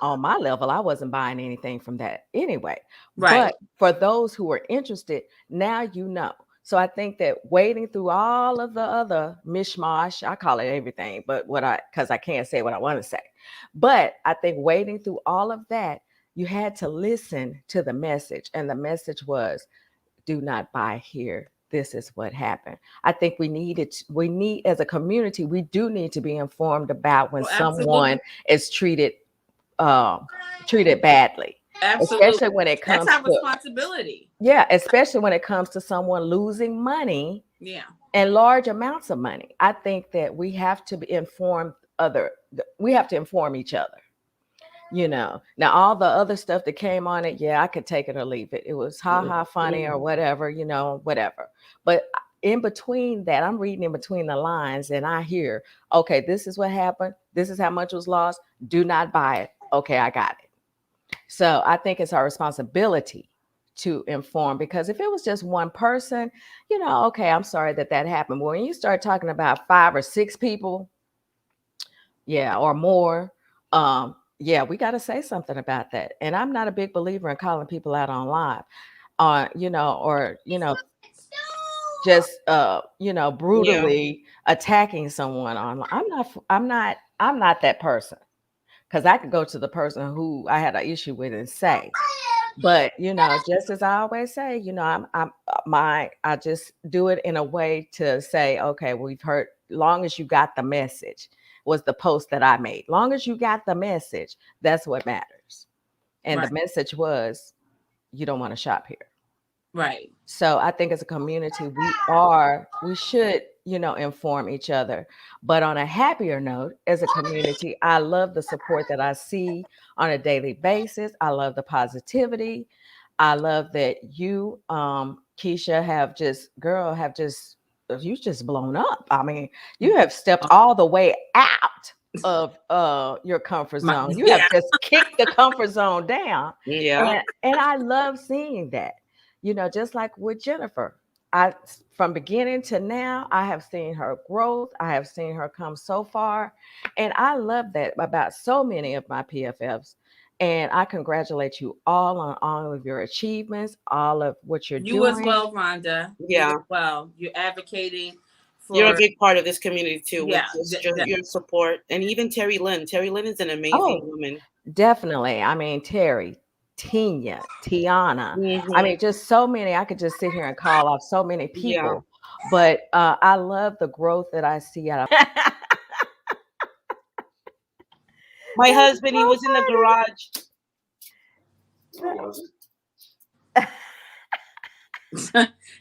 [SPEAKER 1] on my level, I wasn't buying anything from that anyway.
[SPEAKER 2] Right.
[SPEAKER 1] But for those who are interested, now you know. So I think that wading through all of the other mishmash, I call it everything, but because I can't say what I want to say. But I think wading through all of that, you had to listen to the message. And the message was, do not buy here. This is what happened. I think we need, as a community, we do need to be informed about when someone is treated badly.
[SPEAKER 2] Absolutely.
[SPEAKER 1] Especially when it comes
[SPEAKER 2] to responsibility.
[SPEAKER 1] Yeah, especially when it comes to someone losing money.
[SPEAKER 2] Yeah.
[SPEAKER 1] And large amounts of money. I think that we have to inform each other. Now all the other stuff that came on it, I could take it or leave it. It was funny or whatever, whatever. But in between that, I'm reading in between the lines and I hear, okay, this is what happened. This is how much was lost. Do not buy it. Okay, I got it. So I think it's our responsibility to inform, because if it was just one person, okay, I'm sorry that happened. But when you start talking about 5 or 6 people, or more, we got to say something about that. And I'm not a big believer in calling people out on live, just brutally attacking someone online. I'm not that person, because I could go to the person who I had an issue with and say, but just as I always say, I just do it in a way to say, okay, we've heard, long as you got the message, was the post that I made. Long as you got the message, that's what matters. And the message was, you don't want to shop here.
[SPEAKER 2] Right.
[SPEAKER 1] So I think as a community, we should, inform each other. But on a happier note, as a community, I love the support that I see on a daily basis. I love the positivity. I love that you, Keisha, you just blown up. I mean, you have stepped all the way out of your comfort zone. You have just kicked the comfort zone down.
[SPEAKER 3] Yeah.
[SPEAKER 1] And I love seeing that. Just like with Jennifer, from beginning to now, I have seen her growth. I have seen her come so far. And I love that about so many of my PFFs. And I congratulate you all on all of your achievements, all of what you're doing.
[SPEAKER 2] You as well, Rhonda.
[SPEAKER 3] Yeah.
[SPEAKER 2] Well, you're advocating for...
[SPEAKER 3] You're a big part of this community too, with your support. And even Terry Lynn. Terry Lynn is an amazing woman.
[SPEAKER 1] Definitely. I mean, Terry, Tiana. I mean, just so many. I could just sit here and call off so many people. Yeah. But I love the growth that I see out of
[SPEAKER 3] my husband. He was in the garage.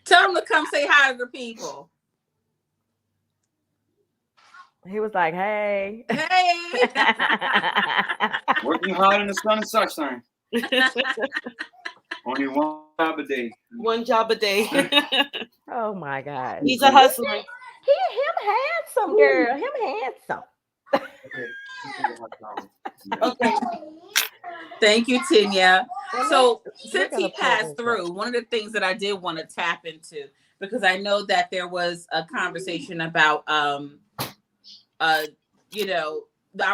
[SPEAKER 2] Tell him to come say hi to the people.
[SPEAKER 1] He was like, hey.
[SPEAKER 4] Working hard in the sun and sunshine. Only one job a day.
[SPEAKER 3] One job a day.
[SPEAKER 1] Oh my God.
[SPEAKER 3] He's a hustler.
[SPEAKER 1] Him handsome, girl. Him handsome.
[SPEAKER 3] Okay.
[SPEAKER 2] Thank you, Tiana. So since he passed through, one of the things that I did want to tap into, because I know that there was a conversation about our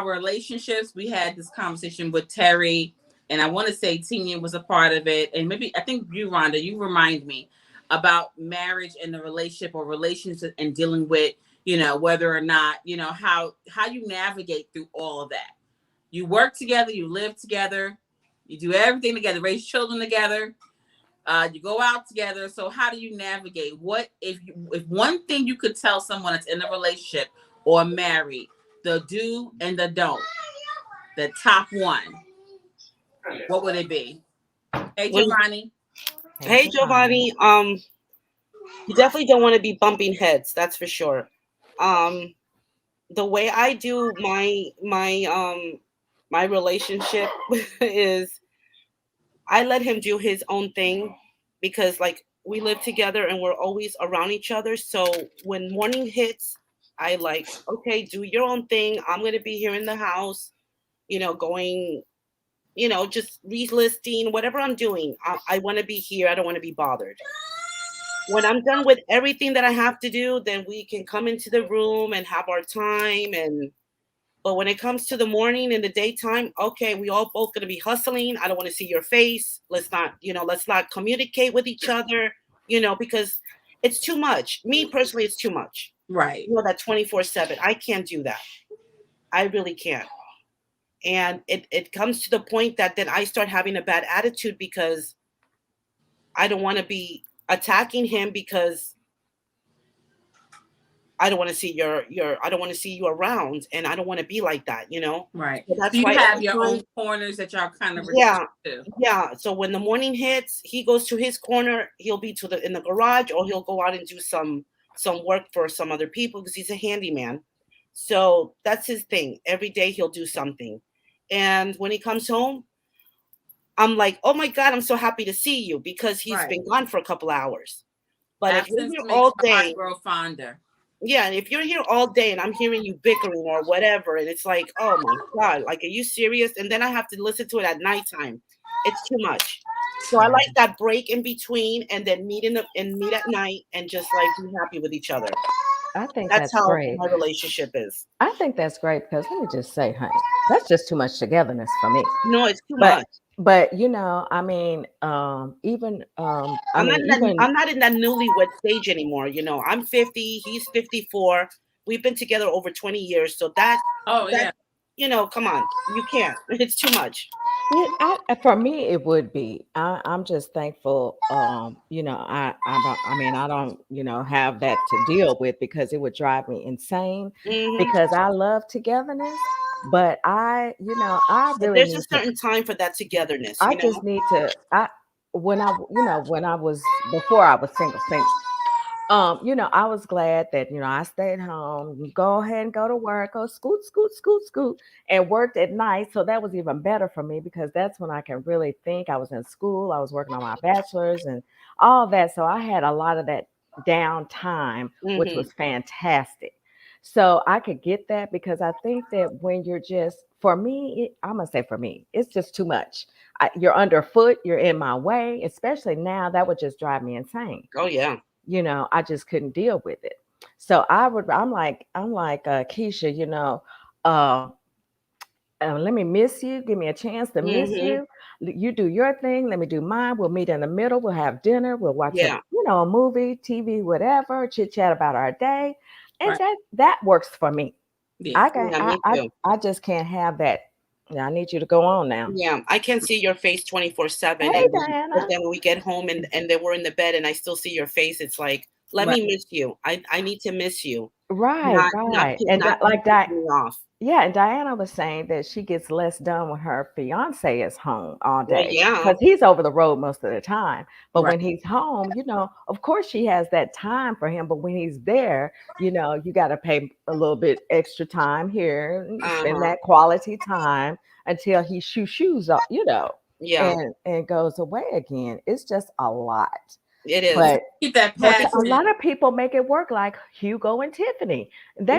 [SPEAKER 2] relationships. We had this conversation with Terry, and I want to say Tina was a part of it. And maybe, I think you, Rhonda, you remind me about marriage and the relationship or relationships and dealing with, whether or not, how you navigate through all of that. You work together, you live together, you do everything together, raise children together, you go out together. So how do you navigate? What if one thing you could tell someone that's in a relationship or married, the do and the don't, the top one, what would it be? Hey, Giovanni.
[SPEAKER 3] Hey, Giovanni. You definitely don't want to be bumping heads. That's for sure. The way I do my relationship is I let him do his own thing, because like we live together and we're always around each other. So when morning hits, I like, okay, do your own thing. I'm going to be here in the house, going, just relisting, whatever I'm doing. I want to be here. I don't want to be bothered. When I'm done with everything that I have to do, then we can come into the room and have our time and But when it comes to the morning and the daytime, okay, we all both gonna be hustling. I don't want to see your face. Let's not communicate with each other, because it's too much. Me personally, it's too much.
[SPEAKER 2] Right.
[SPEAKER 3] That 24/7. I can't do that. I really can't. And it comes to the point that then I start having a bad attitude because I don't want to be attacking him because I don't want to see I don't want to see you around, and I don't want to be like that,
[SPEAKER 2] Right.
[SPEAKER 3] So that's
[SPEAKER 2] you
[SPEAKER 3] why
[SPEAKER 2] have your own corners that y'all kind of
[SPEAKER 3] yeah. So when the morning hits, he goes to his corner. He'll be in the garage, or he'll go out and do some work for some other people because he's a handyman. So that's his thing. Every day he'll do something, and when he comes home, I'm like, oh my God, I'm so happy to see you because he's been gone for a couple hours. But if you're here all day,
[SPEAKER 2] grow fonder.
[SPEAKER 3] Yeah, and if you're here all day and I'm hearing you bickering or whatever, and it's like, oh my God, like, are you serious? And then I have to listen to it at nighttime. It's too much. So I like that break in between, and then meet at night and just like be happy with each other.
[SPEAKER 1] I think
[SPEAKER 3] That's how
[SPEAKER 1] great.
[SPEAKER 3] my relationship is.
[SPEAKER 1] I think that's great because let me just say, honey, that's just too much togetherness for me.
[SPEAKER 3] No, it's too much.
[SPEAKER 1] But I mean, even
[SPEAKER 3] I'm not in that newlywed stage anymore. I'm 50, he's 54. We've been together over 20 years. So come on, you can't. It's too much.
[SPEAKER 1] For me, it would be. I'm just thankful. I don't have that to deal with because it would drive me insane.
[SPEAKER 3] Mm-hmm.
[SPEAKER 1] Because I love togetherness, but I really
[SPEAKER 3] there's a certain time for that togetherness.
[SPEAKER 1] I just need to. When I was before I was single. I was glad that, I stayed home, go ahead and go to work, go scoot, and worked at night. So that was even better for me because that's when I can really think. I was in school, I was working on my bachelor's and all that. So I had a lot of that downtime, which was fantastic. So I could get that because I think that when you're for me, I'm going to say for me, it's just too much. You're underfoot, you're in my way, especially now. That would just drive me insane.
[SPEAKER 3] Oh, yeah.
[SPEAKER 1] I just couldn't deal with it. So I'm like Keisha, let me miss you. Give me a chance to miss you. You do your thing. Let me do mine. We'll meet in the middle. We'll have dinner. We'll watch a movie, TV, whatever, chit chat about our day. And that works for me.
[SPEAKER 3] Yeah.
[SPEAKER 1] I just can't have that. Yeah, I need you to go on now.
[SPEAKER 3] Yeah, I can't see your face 24/7.
[SPEAKER 1] Hey, Diana.
[SPEAKER 3] But then when we get home and then we're in the bed and I still see your face, it's like, let me miss you. I need to miss you.
[SPEAKER 1] Right. And like that.
[SPEAKER 3] Off.
[SPEAKER 1] Yeah, and Diana was saying that she gets less done when her fiance is home all day.
[SPEAKER 3] Well, yeah.
[SPEAKER 1] Because he's over the road most of the time. But when he's home, of course she has that time for him. But when he's there, you got to pay a little bit extra time here, spend that quality time until he shoes up, and goes away again. It's just a lot.
[SPEAKER 3] It is.
[SPEAKER 1] But
[SPEAKER 2] keep that
[SPEAKER 1] a lot of people make it work, like Hugo and Tiffany.
[SPEAKER 3] They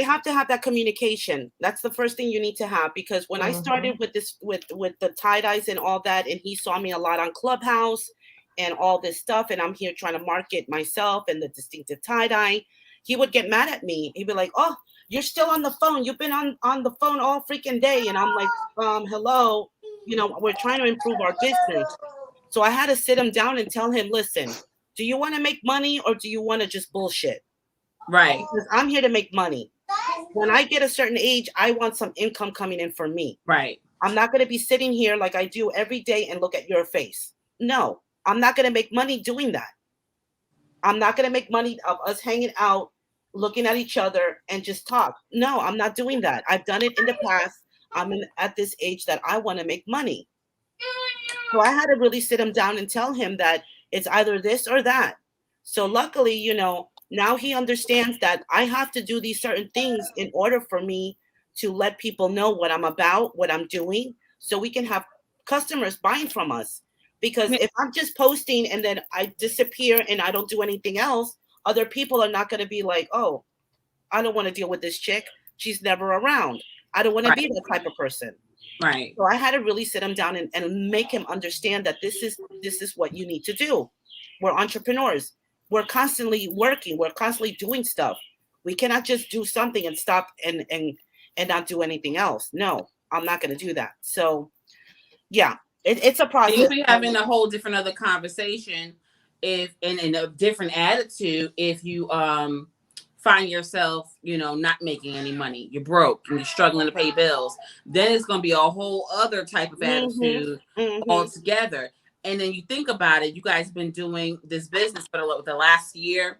[SPEAKER 3] have to have that communication. That's the first thing you need to have, because when I started with this, with the tie-dyes and all that, and he saw me a lot on Clubhouse and all this stuff, and I'm here trying to market myself and the distinctive tie-dye, he would get mad at me. He'd be like, oh, you're still on the phone. You've been on the phone all freaking day. And I'm like, hello, we're trying to improve our business. So I had to sit him down and tell him, listen, do you want to make money or do you want to just bullshit?
[SPEAKER 2] Right.
[SPEAKER 3] Because I'm here to make money. When I get a certain age, I want some income coming in for me.
[SPEAKER 2] Right.
[SPEAKER 3] I'm not going to be sitting here like I do every day and look at your face. No, I'm not going to make money doing that. I'm not going to make money of us hanging out, looking at each other and just talk. No, I'm not doing that. I've done it in the past. I'm at this age that I want to make money. So I had to really sit him down and tell him that it's either this or that. So luckily, now he understands that I have to do these certain things in order for me to let people know what I'm about, what I'm doing, so we can have customers buying from us. Because if I'm just posting and then I disappear and I don't do anything else, other people are not going to be like, oh, I don't want to deal with this chick. She's never around. I don't want to be that type of person.
[SPEAKER 2] Right.
[SPEAKER 3] So I had to really sit him down and make him understand that this is what you need to do. We're entrepreneurs. We're constantly working. We're constantly doing stuff. We cannot just do something and stop and and not do anything else. No, I'm not going to do that. So yeah, it's a process.
[SPEAKER 2] You'll be having a whole different other conversation if and a different attitude if you find yourself, not making any money. You're broke and you're struggling to pay bills. Then it's going to be a whole other type of attitude altogether. And then you think about it, you guys have been doing this business for the last year.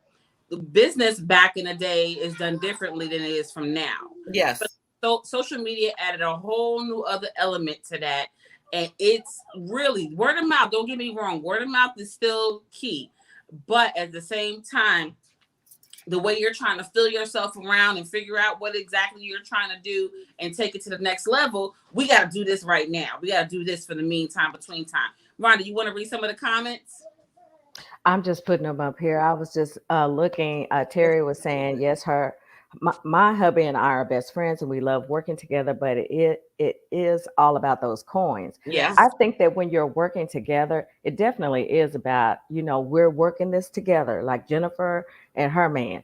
[SPEAKER 2] The business back in the day is done differently than it is from now.
[SPEAKER 3] Yes.
[SPEAKER 2] So social media added a whole new other element to that. And it's really word of mouth. Don't get me wrong. Word of mouth is still key. But at the same time, the way you're trying to fill yourself around and figure out what exactly you're trying to do and take it to the next level, we got to do this right now. We got to do this for the meantime, between time. Rhonda, you want to read some of the comments?
[SPEAKER 1] I'm just putting them up here. I was just looking. Terry was saying, yes, my hubby and I are best friends and we love working together, but it is all about those coins.
[SPEAKER 3] Yes.
[SPEAKER 1] I think that when you're working together, it definitely is about, we're working this together, like Jennifer and her man.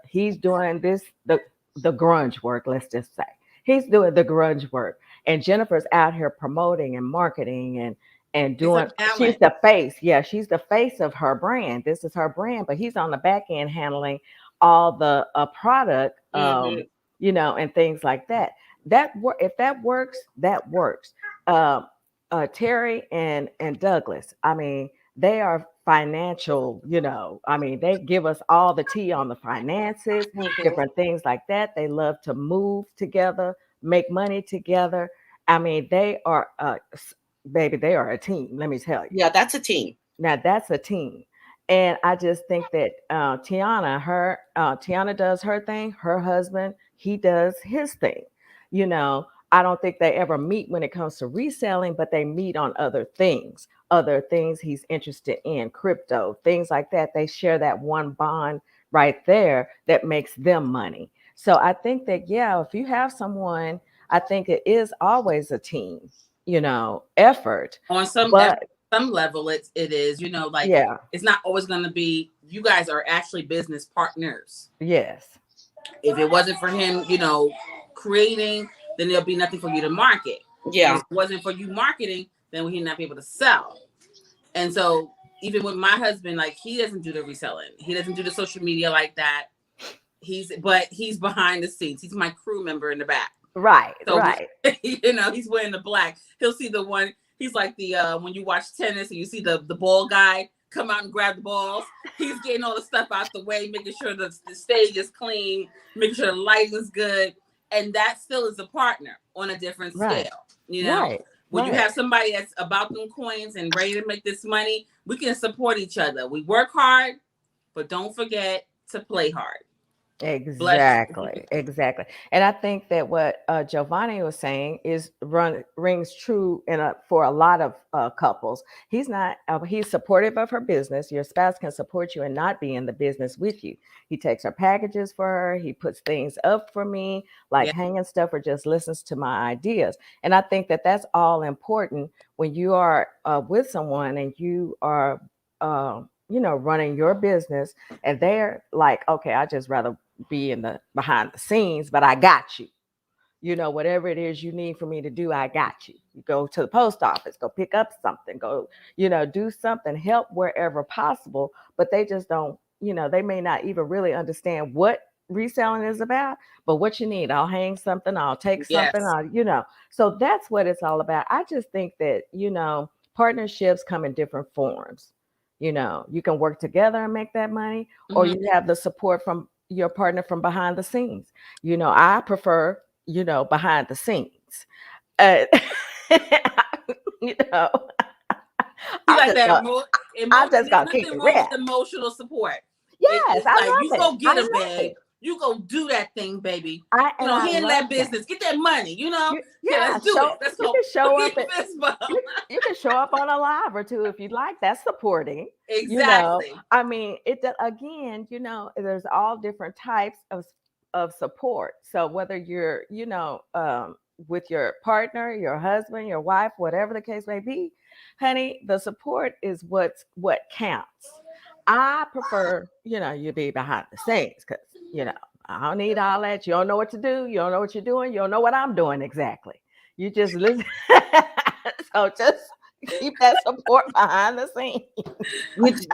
[SPEAKER 1] He's doing the grunge work, let's just say. He's doing the grunge work. And Jennifer's out here promoting and marketing and doing, she's the face. Yeah, she's the face of her brand. This is her brand, but he's on the back end handling all the product, and things like that. If that works, that works. Terry and Douglas, I mean, they are financial, they give us all the tea on the finances, different things like that. They love to move together, make money together. I mean, they are, baby, they are a team. Let me tell you.
[SPEAKER 3] Yeah, that's a team.
[SPEAKER 1] Now that's a team. And I just think that Tiana does her thing. Her husband, he does his thing. I don't think they ever meet when it comes to reselling, but they meet on other things he's interested in, crypto, things like that. They share that one bond right there that makes them money. So I think that, if you have someone, I think it is always a team, effort.
[SPEAKER 2] On some level, it is, it's not always going to be, you guys are actually business partners.
[SPEAKER 1] Yes.
[SPEAKER 2] If it wasn't for him, creating, then there'll be nothing for you to market.
[SPEAKER 3] Yeah.
[SPEAKER 2] If it wasn't for you marketing, then he'd not be able to sell. And so even with my husband, like, he doesn't do the reselling. He doesn't do the social media like that. He's behind the scenes. He's my crew member in the back.
[SPEAKER 1] Right.
[SPEAKER 2] So,
[SPEAKER 1] right.
[SPEAKER 2] He's wearing the black. He'll see the one. He's like the when you watch tennis and you see the ball guy come out and grab the balls. He's getting all the stuff out the way, making sure the stage is clean, making sure the lighting is good. And that still is a partner on a different scale.
[SPEAKER 1] Right.
[SPEAKER 2] When you have somebody that's about them coins and ready to make this money, we can support each other. We work hard, but don't forget to play hard.
[SPEAKER 1] Exactly. And I think that what Giovanni was saying rings true for a lot of couples. He's supportive of her business. Your spouse can support you and not be in the business with you. He takes her packages for her. He puts things up for me, like hanging stuff, or just listens to my ideas. And I think that that's all important when you are with someone and you are, running your business, and they're like, okay, I just rather be behind the scenes, but I got you. Whatever it is you need for me to do, I got you. You go to the post office, go pick up something, go, do something, help wherever possible. But they just don't, they may not even really understand what reselling is about, but what you need, I'll hang something, I'll take something, so that's what it's all about. I just think that, partnerships come in different forms. You can work together and make that money, or you have the support from your partner from behind the scenes. I prefer, behind the scenes. I just gotta keep it real.
[SPEAKER 2] Emotional support.
[SPEAKER 1] Yes, I love
[SPEAKER 2] you go get him, babe. You go do that thing, baby. Handle that business. Get that money. Let's do it. Let's go.
[SPEAKER 1] You can show up on a live or two if you'd like. That's supporting.
[SPEAKER 2] Exactly.
[SPEAKER 1] I mean, again, there's all different types of support. So whether you're, with your partner, your husband, your wife, whatever the case may be, honey, the support is what counts. I prefer, you be behind the scenes because, I don't need all that. You don't know what to do. You don't know what you're doing. You don't know what I'm doing exactly. You just listen. So just keep that support behind the scenes.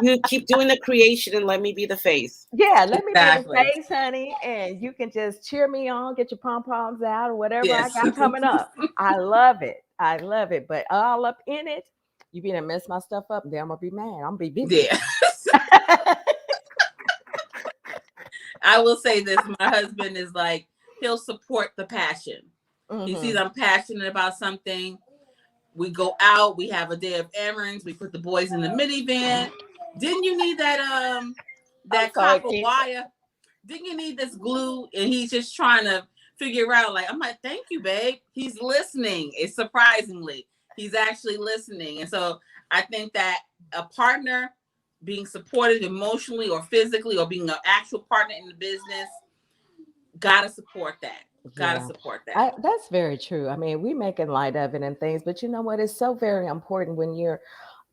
[SPEAKER 3] You keep doing the creation and let me be the face.
[SPEAKER 1] Yeah, let me be the
[SPEAKER 2] Exactly.
[SPEAKER 1] face, honey, and you can just cheer me on, get your pom poms out, or whatever I
[SPEAKER 2] Yes.
[SPEAKER 1] got coming up. I love it. I love it. But all up in it, you be to mess my stuff up, and then I'm gonna be mad. I'm gonna be busy.
[SPEAKER 2] Yeah. I will say this: my husband is like, he'll support the passion. He sees I'm passionate about something. We go out. We have a day of errands. We put the boys in the minivan. Didn't you need that copper wire? Didn't you need this glue? And he's just trying to figure out. Like, I'm like, thank you, babe. He's listening. It's surprisingly, he's actually listening. And so I think that a partner being supported emotionally or physically, or being an actual partner in the business, gotta support that. Gotta support that.
[SPEAKER 1] That's very true. I mean, we making light of it and things, but you know what? It's so very important when you're,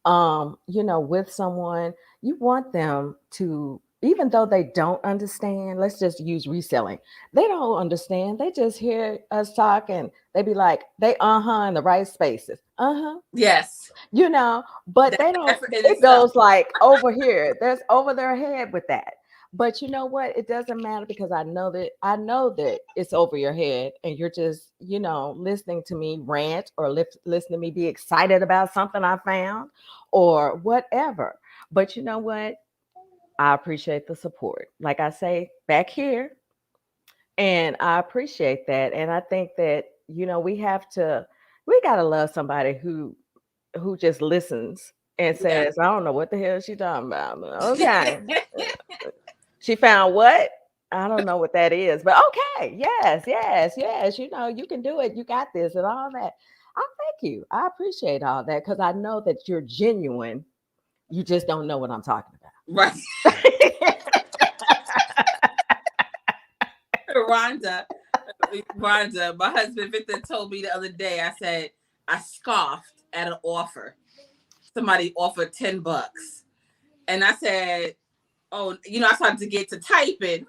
[SPEAKER 1] with someone. You want them to, even though they don't understand. Let's just use reselling. They don't understand. They just hear us talk and they be like, they in the right spaces.
[SPEAKER 2] Yes.
[SPEAKER 1] But
[SPEAKER 2] That's
[SPEAKER 1] they don't.
[SPEAKER 2] effort in
[SPEAKER 1] It
[SPEAKER 2] itself.
[SPEAKER 1] goes like over here. There's over their head with that. But you know what? It doesn't matter because I know that it's over your head and you're just, listening to me rant or listening to me be excited about something I found or whatever. But you know what? I appreciate the support. Like I say back here, and I appreciate that. And I think that, we got to love somebody who just listens and says, I don't know what the hell she talking about. Okay. She found what? I don't know what that is, but okay. Yes. You can do it. You got this and all that. I thank you. I appreciate all that because I know that you're genuine. You just don't know what I'm talking about.
[SPEAKER 2] Right. Rhonda, my husband Victor told me the other day, I said, I scoffed at an offer. Somebody offered $10. And I said, oh, I started to get to typing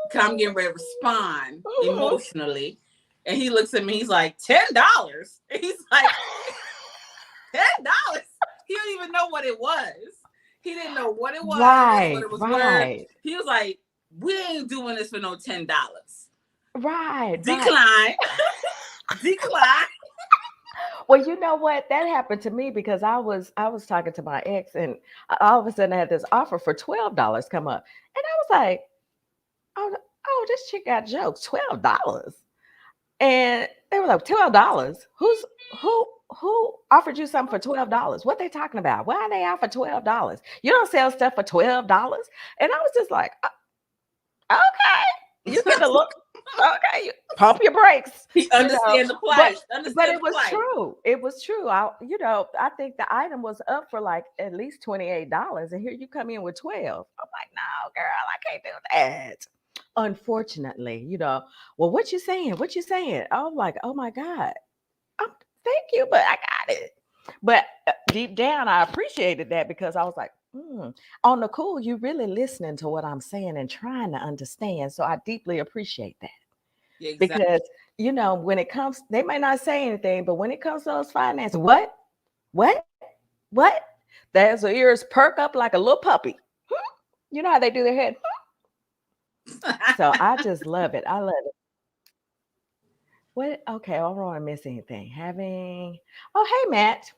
[SPEAKER 2] because I'm getting ready to respond emotionally. And he looks at me, he's like, $10? And he's like, $10? He didn't even know what it was. He didn't know what it was, what it was worth. He was like, we ain't doing this for no $10.
[SPEAKER 1] Right.
[SPEAKER 2] Decline. Decline.
[SPEAKER 1] Well, you know what? That happened to me because I was talking to my ex, and all of a sudden I had this offer for $12 come up, and I was like, "Oh, this chick got jokes, $12." And they were like, $12? Who offered you something for $12? What they talking about? Why are they out for $12? You don't sell stuff for $12. And I was just like, okay, you get to look. Okay, pump your brakes.
[SPEAKER 2] He understand the plight.
[SPEAKER 1] But it was true. It was true. I think the item was up for like at least $28, and here you come in with 12. I'm like, no, girl, I can't do that. Unfortunately, well, what you saying? What you saying? I'm like, oh my God. Thank you, but I got it. But deep down, I appreciated that because I was like, on the cool, you really listening to what I'm saying and trying to understand. So I deeply appreciate that. Exactly. Because, when it comes, they may not say anything, but when it comes to those finances, what? Their ears perk up like a little puppy. You know how they do their head? So I just love it. I love it. What? Okay, I don't want to miss anything. Hey, Matt.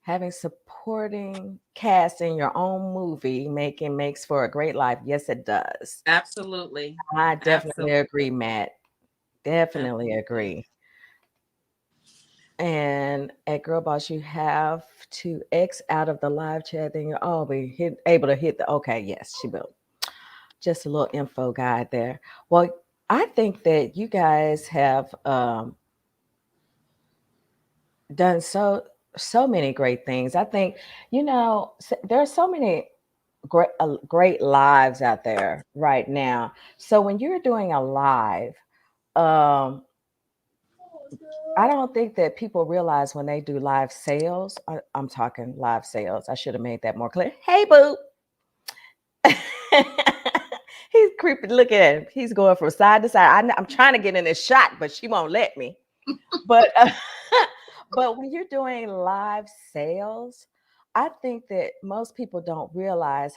[SPEAKER 1] Having supporting cast in your own movie makes for a great life. Yes, it does.
[SPEAKER 2] Absolutely.
[SPEAKER 1] I definitely agree, Matt. Definitely agree. And at Girl Boss, you have to X out of the live chat, then you'll be able to hit the okay. Yes, she will. Just a little info guide there. Well, I think that you guys have done so many great things. I think, there are so many great lives out there right now. So when you're doing a live, I don't think that people realize when they do live sales. I'm talking live sales. I should have made that more clear. Hey, boo. He's creepy. Look at him. He's going from side to side. I'm trying to get in this shot, but she won't let me. But but when you're doing live sales, I think that most people don't realize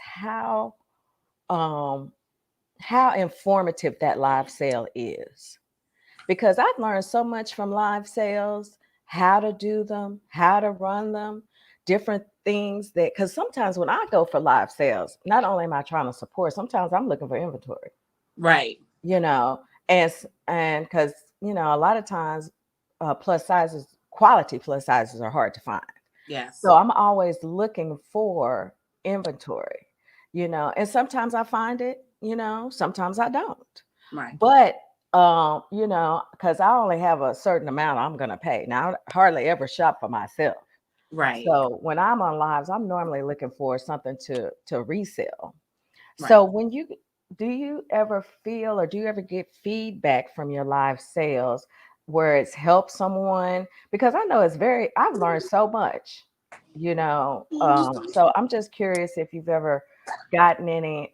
[SPEAKER 1] um, how informative that live sale is. Because I've learned so much from live sales, how to do them, how to run them, different things that, because sometimes when I go for live sales, not only am I trying to support, sometimes I'm looking for inventory,
[SPEAKER 2] Right.
[SPEAKER 1] and because, a lot of times plus sizes, quality plus sizes are hard to find.
[SPEAKER 2] Yes.
[SPEAKER 1] So I'm always looking for inventory, and sometimes I find it, sometimes I don't.
[SPEAKER 2] Right.
[SPEAKER 1] But because I only have a certain amount I'm gonna pay. Now I hardly ever shop for myself.
[SPEAKER 2] Right.
[SPEAKER 1] So when I'm on lives, I'm normally looking for something to resell.
[SPEAKER 2] Right.
[SPEAKER 1] So do you ever feel or do you ever get feedback from your live sales where it's helped someone? Because I know I've learned so much, so I'm just curious if you've ever gotten any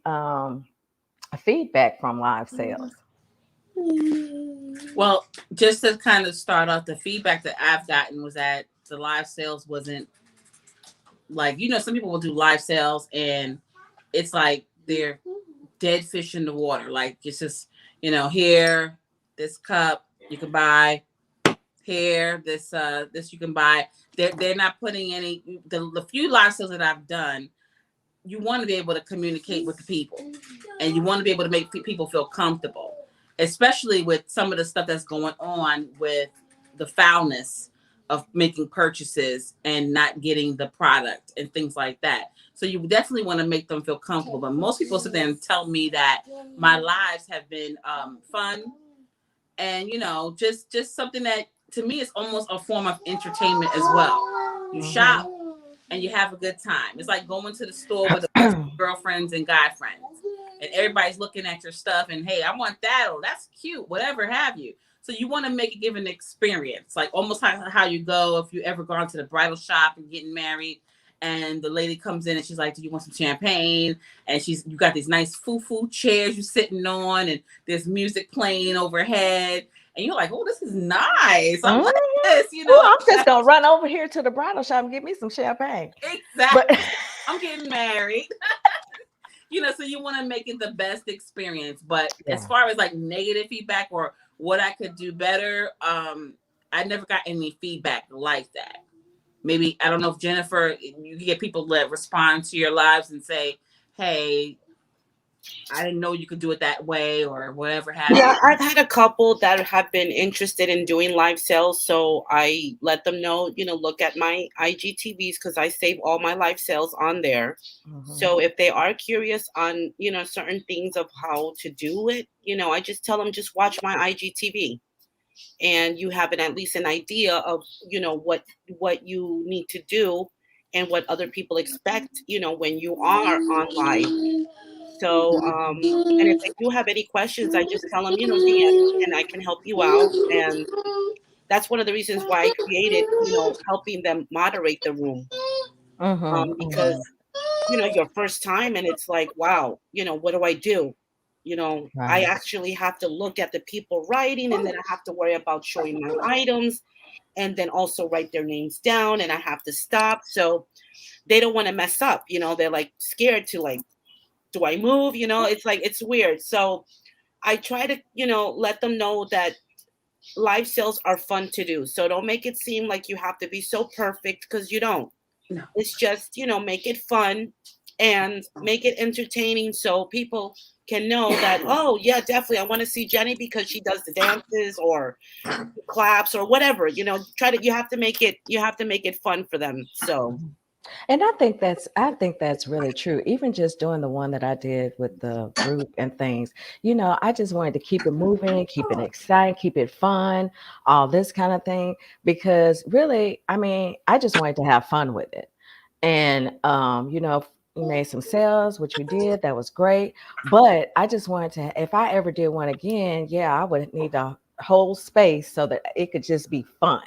[SPEAKER 1] feedback from live sales.
[SPEAKER 2] Well, just to kind of start off, the feedback that I've gotten was that the live sales wasn't like, some people will do live sales and it's like they're dead fish in the water. Like it's just, here, this cup you can buy, here, this you can buy. They're not putting any, the few live sales that I've done, you want to be able to communicate with the people and you want to be able to make people feel comfortable, especially with some of the stuff that's going on with the foulness of making purchases and not getting the product and things like that. So you definitely want to make them feel comfortable. But most people sit there and tell me that my lives have been fun and, just something that to me is almost a form of entertainment as well. You shop and you have a good time. It's like going to the store with a bunch of girlfriends and guy friends. And everybody's looking at your stuff and, hey, I want that. Oh, that's cute. Whatever have you. So you want to make it give an experience, like almost how you go if you ever gone to the bridal shop and getting married. And the lady comes in and she's like, do you want some champagne? And you got these nice foo-foo chairs you're sitting on and there's music playing overhead. And you're like, oh, this is nice. I like this,
[SPEAKER 1] I'm just going to run over here to the bridal shop and get me some champagne.
[SPEAKER 2] Exactly. But I'm getting married. So you want to make it the best experience. But as far as like negative feedback or what I could do better, I never got any feedback like that. Maybe, I don't know if Jennifer, you get people that respond to your lives and say, hey, I didn't know you could do it that way or whatever happened.
[SPEAKER 3] Yeah, I've had a couple that have been interested in doing live sales. So I let them know, look at my IGTVs because I save all my live sales on there. Mm-hmm. So if they are curious on, certain things of how to do it, I just tell them, just watch my IGTV. And you have at least an idea of, what you need to do and what other people expect, when you are on live. So, and if they do have any questions, I just tell them, DM me and I can help you out. And that's one of the reasons why I created, helping them moderate the room. Because, your first time and it's like, wow, what do I do? Right. I actually have to look at the people writing and then I have to worry about showing my items and then also write their names down and I have to stop. So they don't want to mess up, they're like scared to like, do I move? It's like, it's weird. So I try to, let them know that live sales are fun to do. So don't make it seem like you have to be so perfect because you don't. No. It's just, make it fun and make it entertaining so people can know that, oh yeah, definitely I want to see Jenny because she does the dances or claps or whatever, you have to make it fun for them. So
[SPEAKER 1] and I think that's really true. Even just doing the one that I did with the group and things, I just wanted to keep it moving, keep it exciting, keep it fun, all this kind of thing, because really, I just wanted to have fun with it. And, we made some sales, which we did. That was great. But I just wanted to, if I ever did one again, I would need a whole space so that it could just be fun,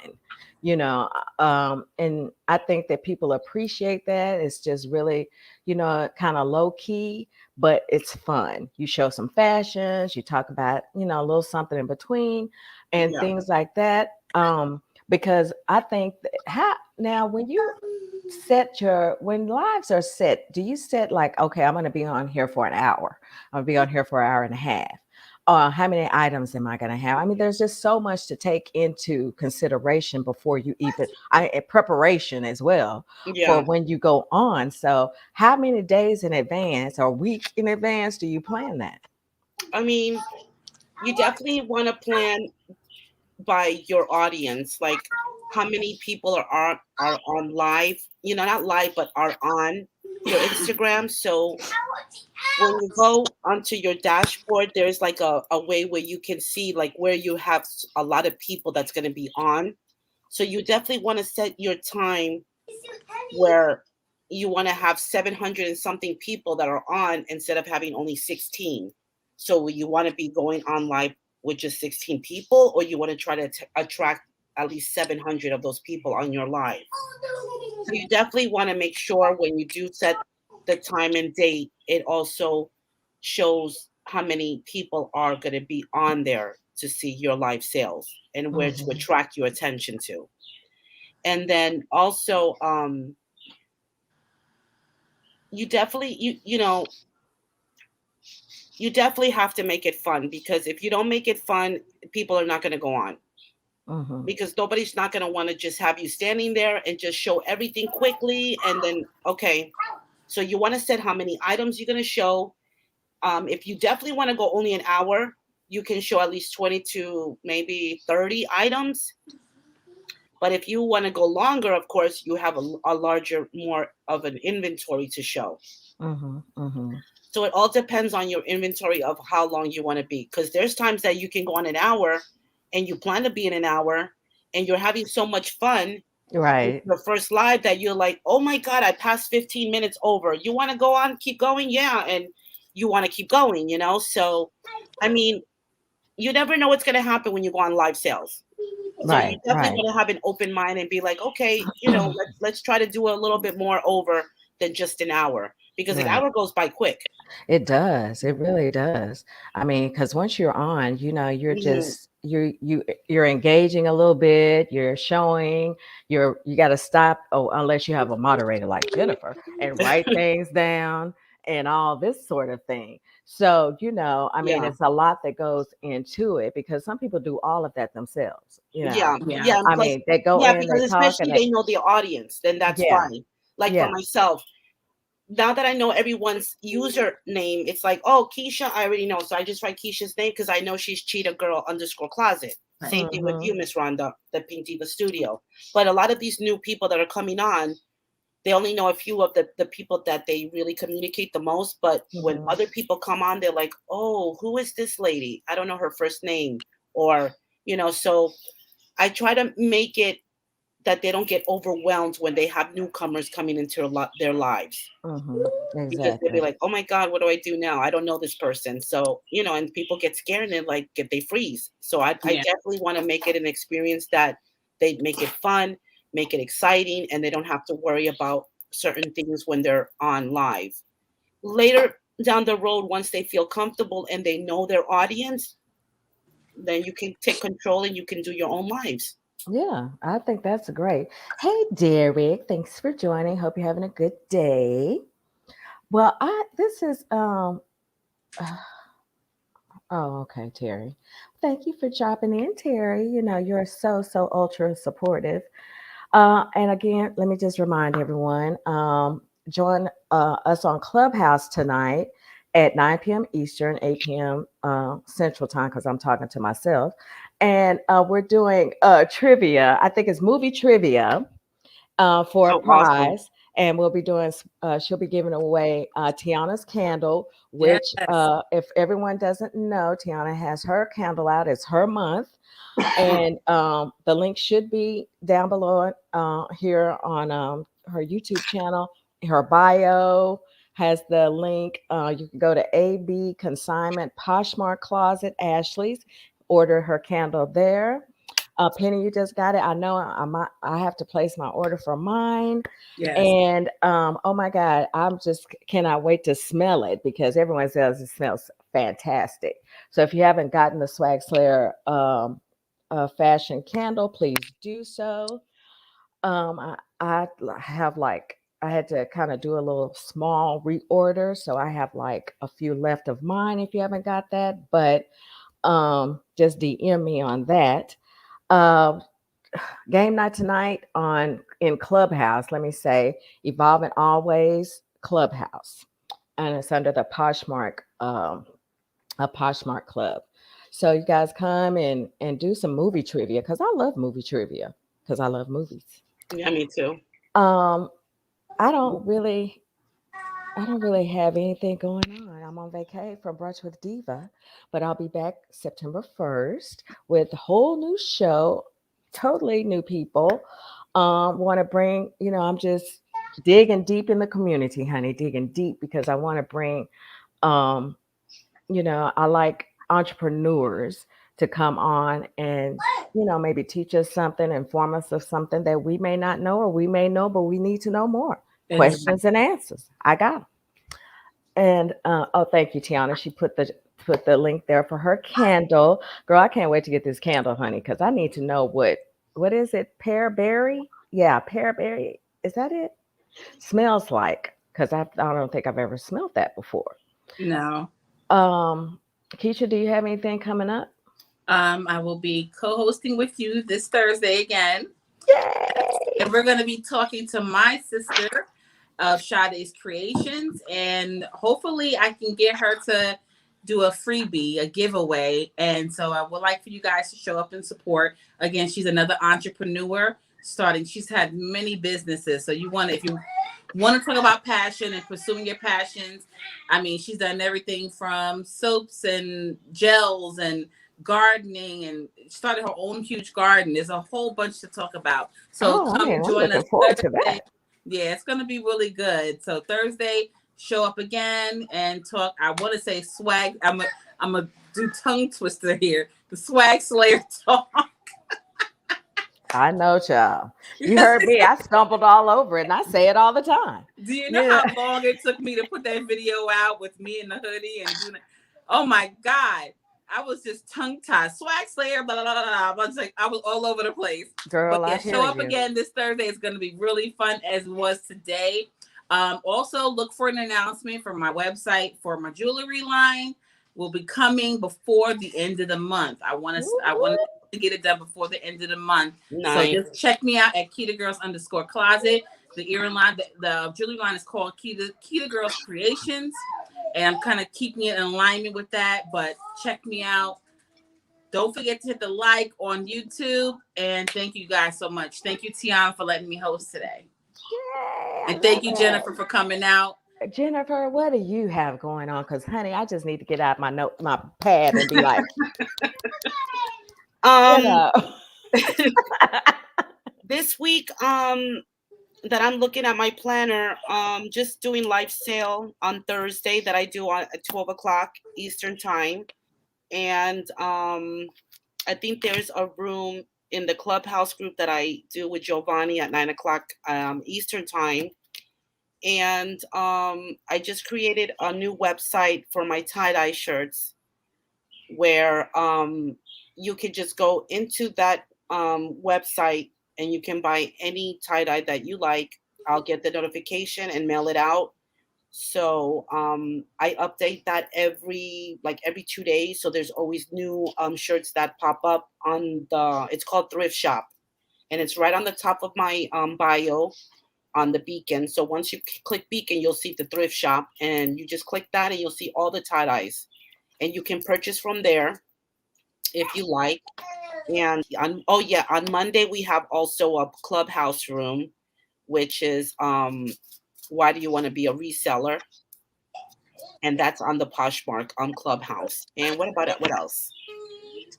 [SPEAKER 1] And I think that people appreciate that. It's just really, kind of low key, but it's fun. You show some fashions, you talk about, a little something in between and things like that. Because I think now when you when lives are set, do you set like, okay, I'm going to be on here for an hour. I'm going to be on here for an hour and a half. How many items am I going to have? I mean, there's just so much to take into consideration before you even, preparation as well for when you go on. So how many days in advance or week in advance do you plan that?
[SPEAKER 3] I mean, you definitely want to plan by your audience, like how many people are on live, not live, but are on your Instagram. So when you go onto your dashboard, there's like a way where you can see like where you have a lot of people that's going to be on. So you definitely want to set your time where you want to have 700 and something people that are on instead of having only 16. So you want to be going on live with just 16 people, or you want to try to attract at least 700 of those people on your live. So you definitely want to make sure when you do set the time and date, it also shows how many people are going to be on there to see your live sales and where to attract your attention to. And then also, you definitely you definitely have to make it fun, because if you don't make it fun, people are not going to go on. Because nobody's not going to want to just have you standing there and just show everything quickly and then okay. So you want to set how many items you're going to show. If you definitely want to go only an hour, you can show at least 20 to maybe 30 items. But if you want to go longer, of course, you have a larger, more of an inventory to show. So it all depends on your inventory of how long you want to be. Because there's times that you can go on an hour and you plan to be in an hour and you're having so much fun.
[SPEAKER 1] Right.
[SPEAKER 3] The first live that you're like, oh my God, I passed 15 minutes over. You want to go on, keep going? Yeah. And you want to keep going, So, I mean, you never know what's going to happen when you go on live sales. So you definitely want to have an open mind and be like, okay, let's try to do a little bit more over than just an hour, because an hour goes by quick.
[SPEAKER 1] It does. It really does. I mean, because once you're on, you're just you're engaging a little bit. You're showing. You got to stop. Oh, unless you have a moderator like Jennifer and write things down and all this sort of thing. So I mean, it's a lot that goes into it, because some people do all of that themselves.
[SPEAKER 3] Yeah.
[SPEAKER 1] I mean, they go in,
[SPEAKER 3] because
[SPEAKER 1] they talk,
[SPEAKER 3] especially
[SPEAKER 1] and
[SPEAKER 3] they know the audience, then that's fine. Like for myself, now that I know everyone's username, it's like, oh, Keisha, I already know. So I just write Keisha's name because I know she's Cheetah Girl _closet. Same thing with you, Miss Rhonda, the Pink Diva Studio. But a lot of these new people that are coming on, they only know a few of the people that they really communicate the most. But when other people come on, they're like, oh, who is this lady? I don't know her first name. Or, so I try to make it that they don't get overwhelmed when they have newcomers coming into their lives.
[SPEAKER 1] Exactly.
[SPEAKER 3] Because they'll be like, oh my God, what do I do now? I don't know this person. So, and people get scared and they freeze. So I definitely want to make it an experience that they make it fun, make it exciting, and they don't have to worry about certain things when they're on live. Later down the road, once they feel comfortable and they know their audience, then you can take control and you can do your own lives.
[SPEAKER 1] Yeah, I think that's great. Hey, Derek, thanks for joining. Hope you're having a good day. Well, this is oh, okay, Terry. Thank you for dropping in, Terry. You're so ultra supportive. And again, let me just remind everyone, join us on Clubhouse tonight at 9 p.m. Eastern, 8 p.m. Central Time, because I'm talking to myself. And we're doing trivia. I think it's movie trivia for a prize. Awesome. And we'll be doing, she'll be giving away Tiana's candle, which if everyone doesn't know, Tiana has her candle out. It's her month. And the link should be down below here on her YouTube channel. Her bio has the link. You can go to AB Consignment Poshmark Closet Ashley's, order her candle there. Penny, you just got it. I know I have to place my order for mine.
[SPEAKER 2] Yes.
[SPEAKER 1] And oh my God, I'm just cannot wait to smell it because everyone says it smells fantastic. So if you haven't gotten the Swagslayer fashion candle, please do so. I have like I had to kind of do a little small reorder, so I have like a few left of mine if you haven't got that. But just DM me on that. Uh, game night tonight in Clubhouse. Let me say, Evolve and Always Clubhouse, and it's under the Poshmark a Poshmark club. So you guys come and do some movie trivia because I love movie trivia because I love movies.
[SPEAKER 3] Yeah, me too.
[SPEAKER 1] Um, I don't really have anything going on. I'm on vacay from Brunch with Diva, but I'll be back September 1st with a whole new show, totally new people. Want to bring, I'm just digging deep in the community, honey, digging deep because I want to bring, um, I like entrepreneurs to come on and, maybe teach us something, inform us of something that we may not know or we may know, but we need to know more.
[SPEAKER 2] Exactly.
[SPEAKER 1] Questions and answers. I got them. And oh, thank you, Tiana. She put the link there for her candle. Girl, I can't wait to get this candle, honey, because I need to know what is it? Pear berry? Yeah, pear berry. Is that it? Smells like because I don't think I've ever smelled that before.
[SPEAKER 2] No.
[SPEAKER 1] Keisha, do you have anything coming up?
[SPEAKER 2] I will be co-hosting with you this Thursday again.
[SPEAKER 1] Yay!
[SPEAKER 2] And we're going to be talking to my sister of Sade's Creations, and hopefully I can get her to do a freebie, a giveaway. And so I would like for you guys to show up and support. Again, she's another entrepreneur starting. She's had many businesses. So if you want to talk about passion and pursuing your passions, I mean, she's done everything from soaps and gels and gardening and started her own huge garden. There's a whole bunch to talk about. So come
[SPEAKER 1] I'm
[SPEAKER 2] join us
[SPEAKER 1] looking forward
[SPEAKER 2] Thursday.
[SPEAKER 1] to that.
[SPEAKER 2] Yeah, it's gonna be really good. So Thursday, show up again and talk. I want to say swag. I'm a do tongue twister here. The Swagslayer talk.
[SPEAKER 1] I know, child. You heard me. I stumbled all over it, and I say it all the time.
[SPEAKER 2] Do you know how long it took me to put that video out with me in the hoodie and doing it? Oh my God. I was just tongue tied. Swagslayer, blah, blah, blah, blah. I was all over the place.
[SPEAKER 1] Girl,
[SPEAKER 2] but yeah,
[SPEAKER 1] I hear
[SPEAKER 2] show up
[SPEAKER 1] you.
[SPEAKER 2] again this Thursday. It's going to be really fun as it was today. Also, look for an announcement from my website for my jewelry line. Will be coming before the end of the month. I want to get it done before the end of the month.
[SPEAKER 3] Nice.
[SPEAKER 2] So just check me out at KeetaGirls_closet. The earring line, the jewelry line is called Keeta Girls Creations. And I'm kind of keeping it in alignment with that. But check me out. Don't forget to hit the like on YouTube. And thank you guys so much. Thank you, Tiana, for letting me host today.
[SPEAKER 1] Yay,
[SPEAKER 2] and thank you, Jennifer, for coming out.
[SPEAKER 1] Jennifer, what do you have going on? Because, honey, I just need to get out my pad and be like,
[SPEAKER 3] This week, that I'm looking at my planner, just doing live sale on Thursday that I do at 12 o'clock Eastern time. And I think there's a room in the Clubhouse group that I do with Giovanni at 9 o'clock Eastern time. And I just created a new website for my tie-dye shirts where you can just go into that website and you can buy any tie-dye that you like. I'll get the notification and mail it out. So I update that every 2 days. So there's always new shirts that pop up on it's called Thrift Shop. And it's right on the top of my bio on the beacon. So once you click beacon, you'll see the Thrift Shop. And you just click that and you'll see all the tie-dyes. And you can purchase from there if you like. And on Monday we have also a Clubhouse room, which is why do you want to be a reseller? And that's on the Poshmark on Clubhouse. And what else?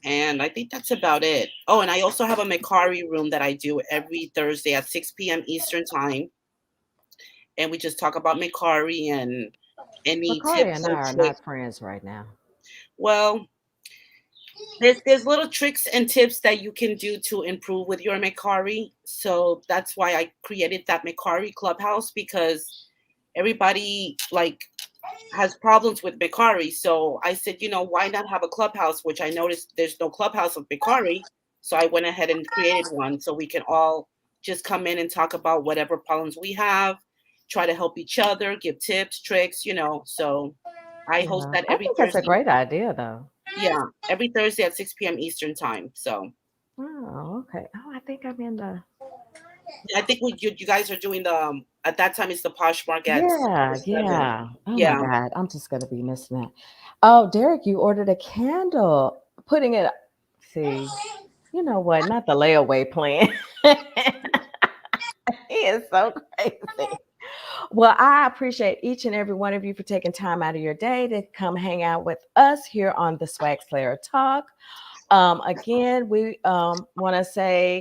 [SPEAKER 3] And I think that's about it. Oh, and I also have a Macari room that I do every Thursday at 6 p.m. Eastern time. And we just talk about Macari and any
[SPEAKER 1] Macari
[SPEAKER 3] tips
[SPEAKER 1] and I
[SPEAKER 3] and
[SPEAKER 1] are
[SPEAKER 3] tricks.
[SPEAKER 1] not friends right now.
[SPEAKER 3] Well, there's little tricks and tips that you can do to improve with your Mercari. So that's why I created that Mercari Clubhouse, because everybody like has problems with Mercari. So I said, why not have a Clubhouse? Which I noticed there's no Clubhouse of Mercari. So I went ahead and created one so we can all just come in and talk about whatever problems we have, try to help each other, give tips, tricks, So I host that
[SPEAKER 1] I
[SPEAKER 3] every
[SPEAKER 1] think that's a
[SPEAKER 3] Thursday.
[SPEAKER 1] great idea, though.
[SPEAKER 3] Yeah, every Thursday at 6 p.m. Eastern time. So
[SPEAKER 1] Oh, okay. Oh, I think I'm in the.
[SPEAKER 3] I think you guys are doing the at that time it's the Poshmark at
[SPEAKER 1] Yeah,
[SPEAKER 3] 7.
[SPEAKER 1] yeah. Oh my
[SPEAKER 3] Yeah.
[SPEAKER 1] God, I'm just gonna be missing that. Oh, Derek, you ordered a candle. Putting it. See, you know what? Not the layaway plan. He is so crazy. Well, I appreciate each and every one of you for taking time out of your day to come hang out with us here on the Swagslayer Talk. Again, we want to say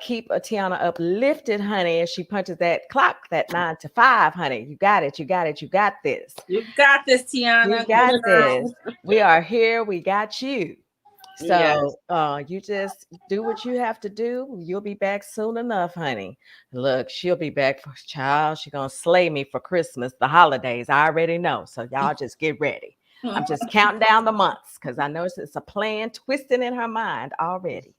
[SPEAKER 1] keep Tiana uplifted, honey, as she punches that clock, that 9 to 5, honey. You got it. You got it. You got this.
[SPEAKER 2] You got this, Tiana.
[SPEAKER 1] You got
[SPEAKER 2] Girl.
[SPEAKER 1] this. We are here. We got you.
[SPEAKER 3] Yes.
[SPEAKER 1] So you just do what you have to do. You'll be back soon enough, honey. Look, she'll be back for child. She's gonna slay me for Christmas, the holidays. I already know. So y'all just get ready. I'm just counting down the months because I know it's a plan twisting in her mind already.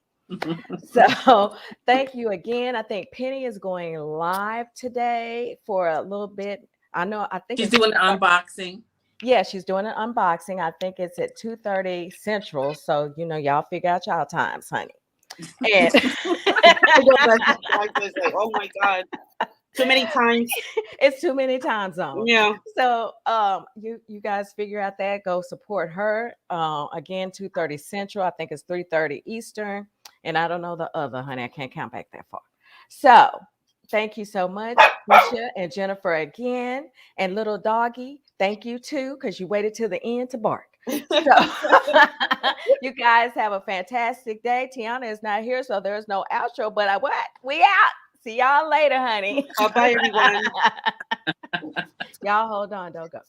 [SPEAKER 1] So thank you again. I think Penny is going live today for a little bit. I think
[SPEAKER 2] She's doing an unboxing.
[SPEAKER 1] Yeah, she's doing an unboxing. I think it's at 2:30 Central. So, y'all figure out y'all times, honey. And
[SPEAKER 3] Like, oh my God. Too many times.
[SPEAKER 1] It's too many time zones.
[SPEAKER 3] Yeah.
[SPEAKER 1] So you guys figure out that. Go support her. Again, 2:30 Central. I think it's 3:30 Eastern. And I don't know the other, honey. I can't count back that far. So thank you so much, Keisha and Jennifer again. And little doggy, thank you too, because you waited till the end to bark. So you guys have a fantastic day. Tiana is not here, so there's no outro. But we out. See y'all later, honey.
[SPEAKER 3] Bye, everyone.
[SPEAKER 1] Y'all hold on. Don't go.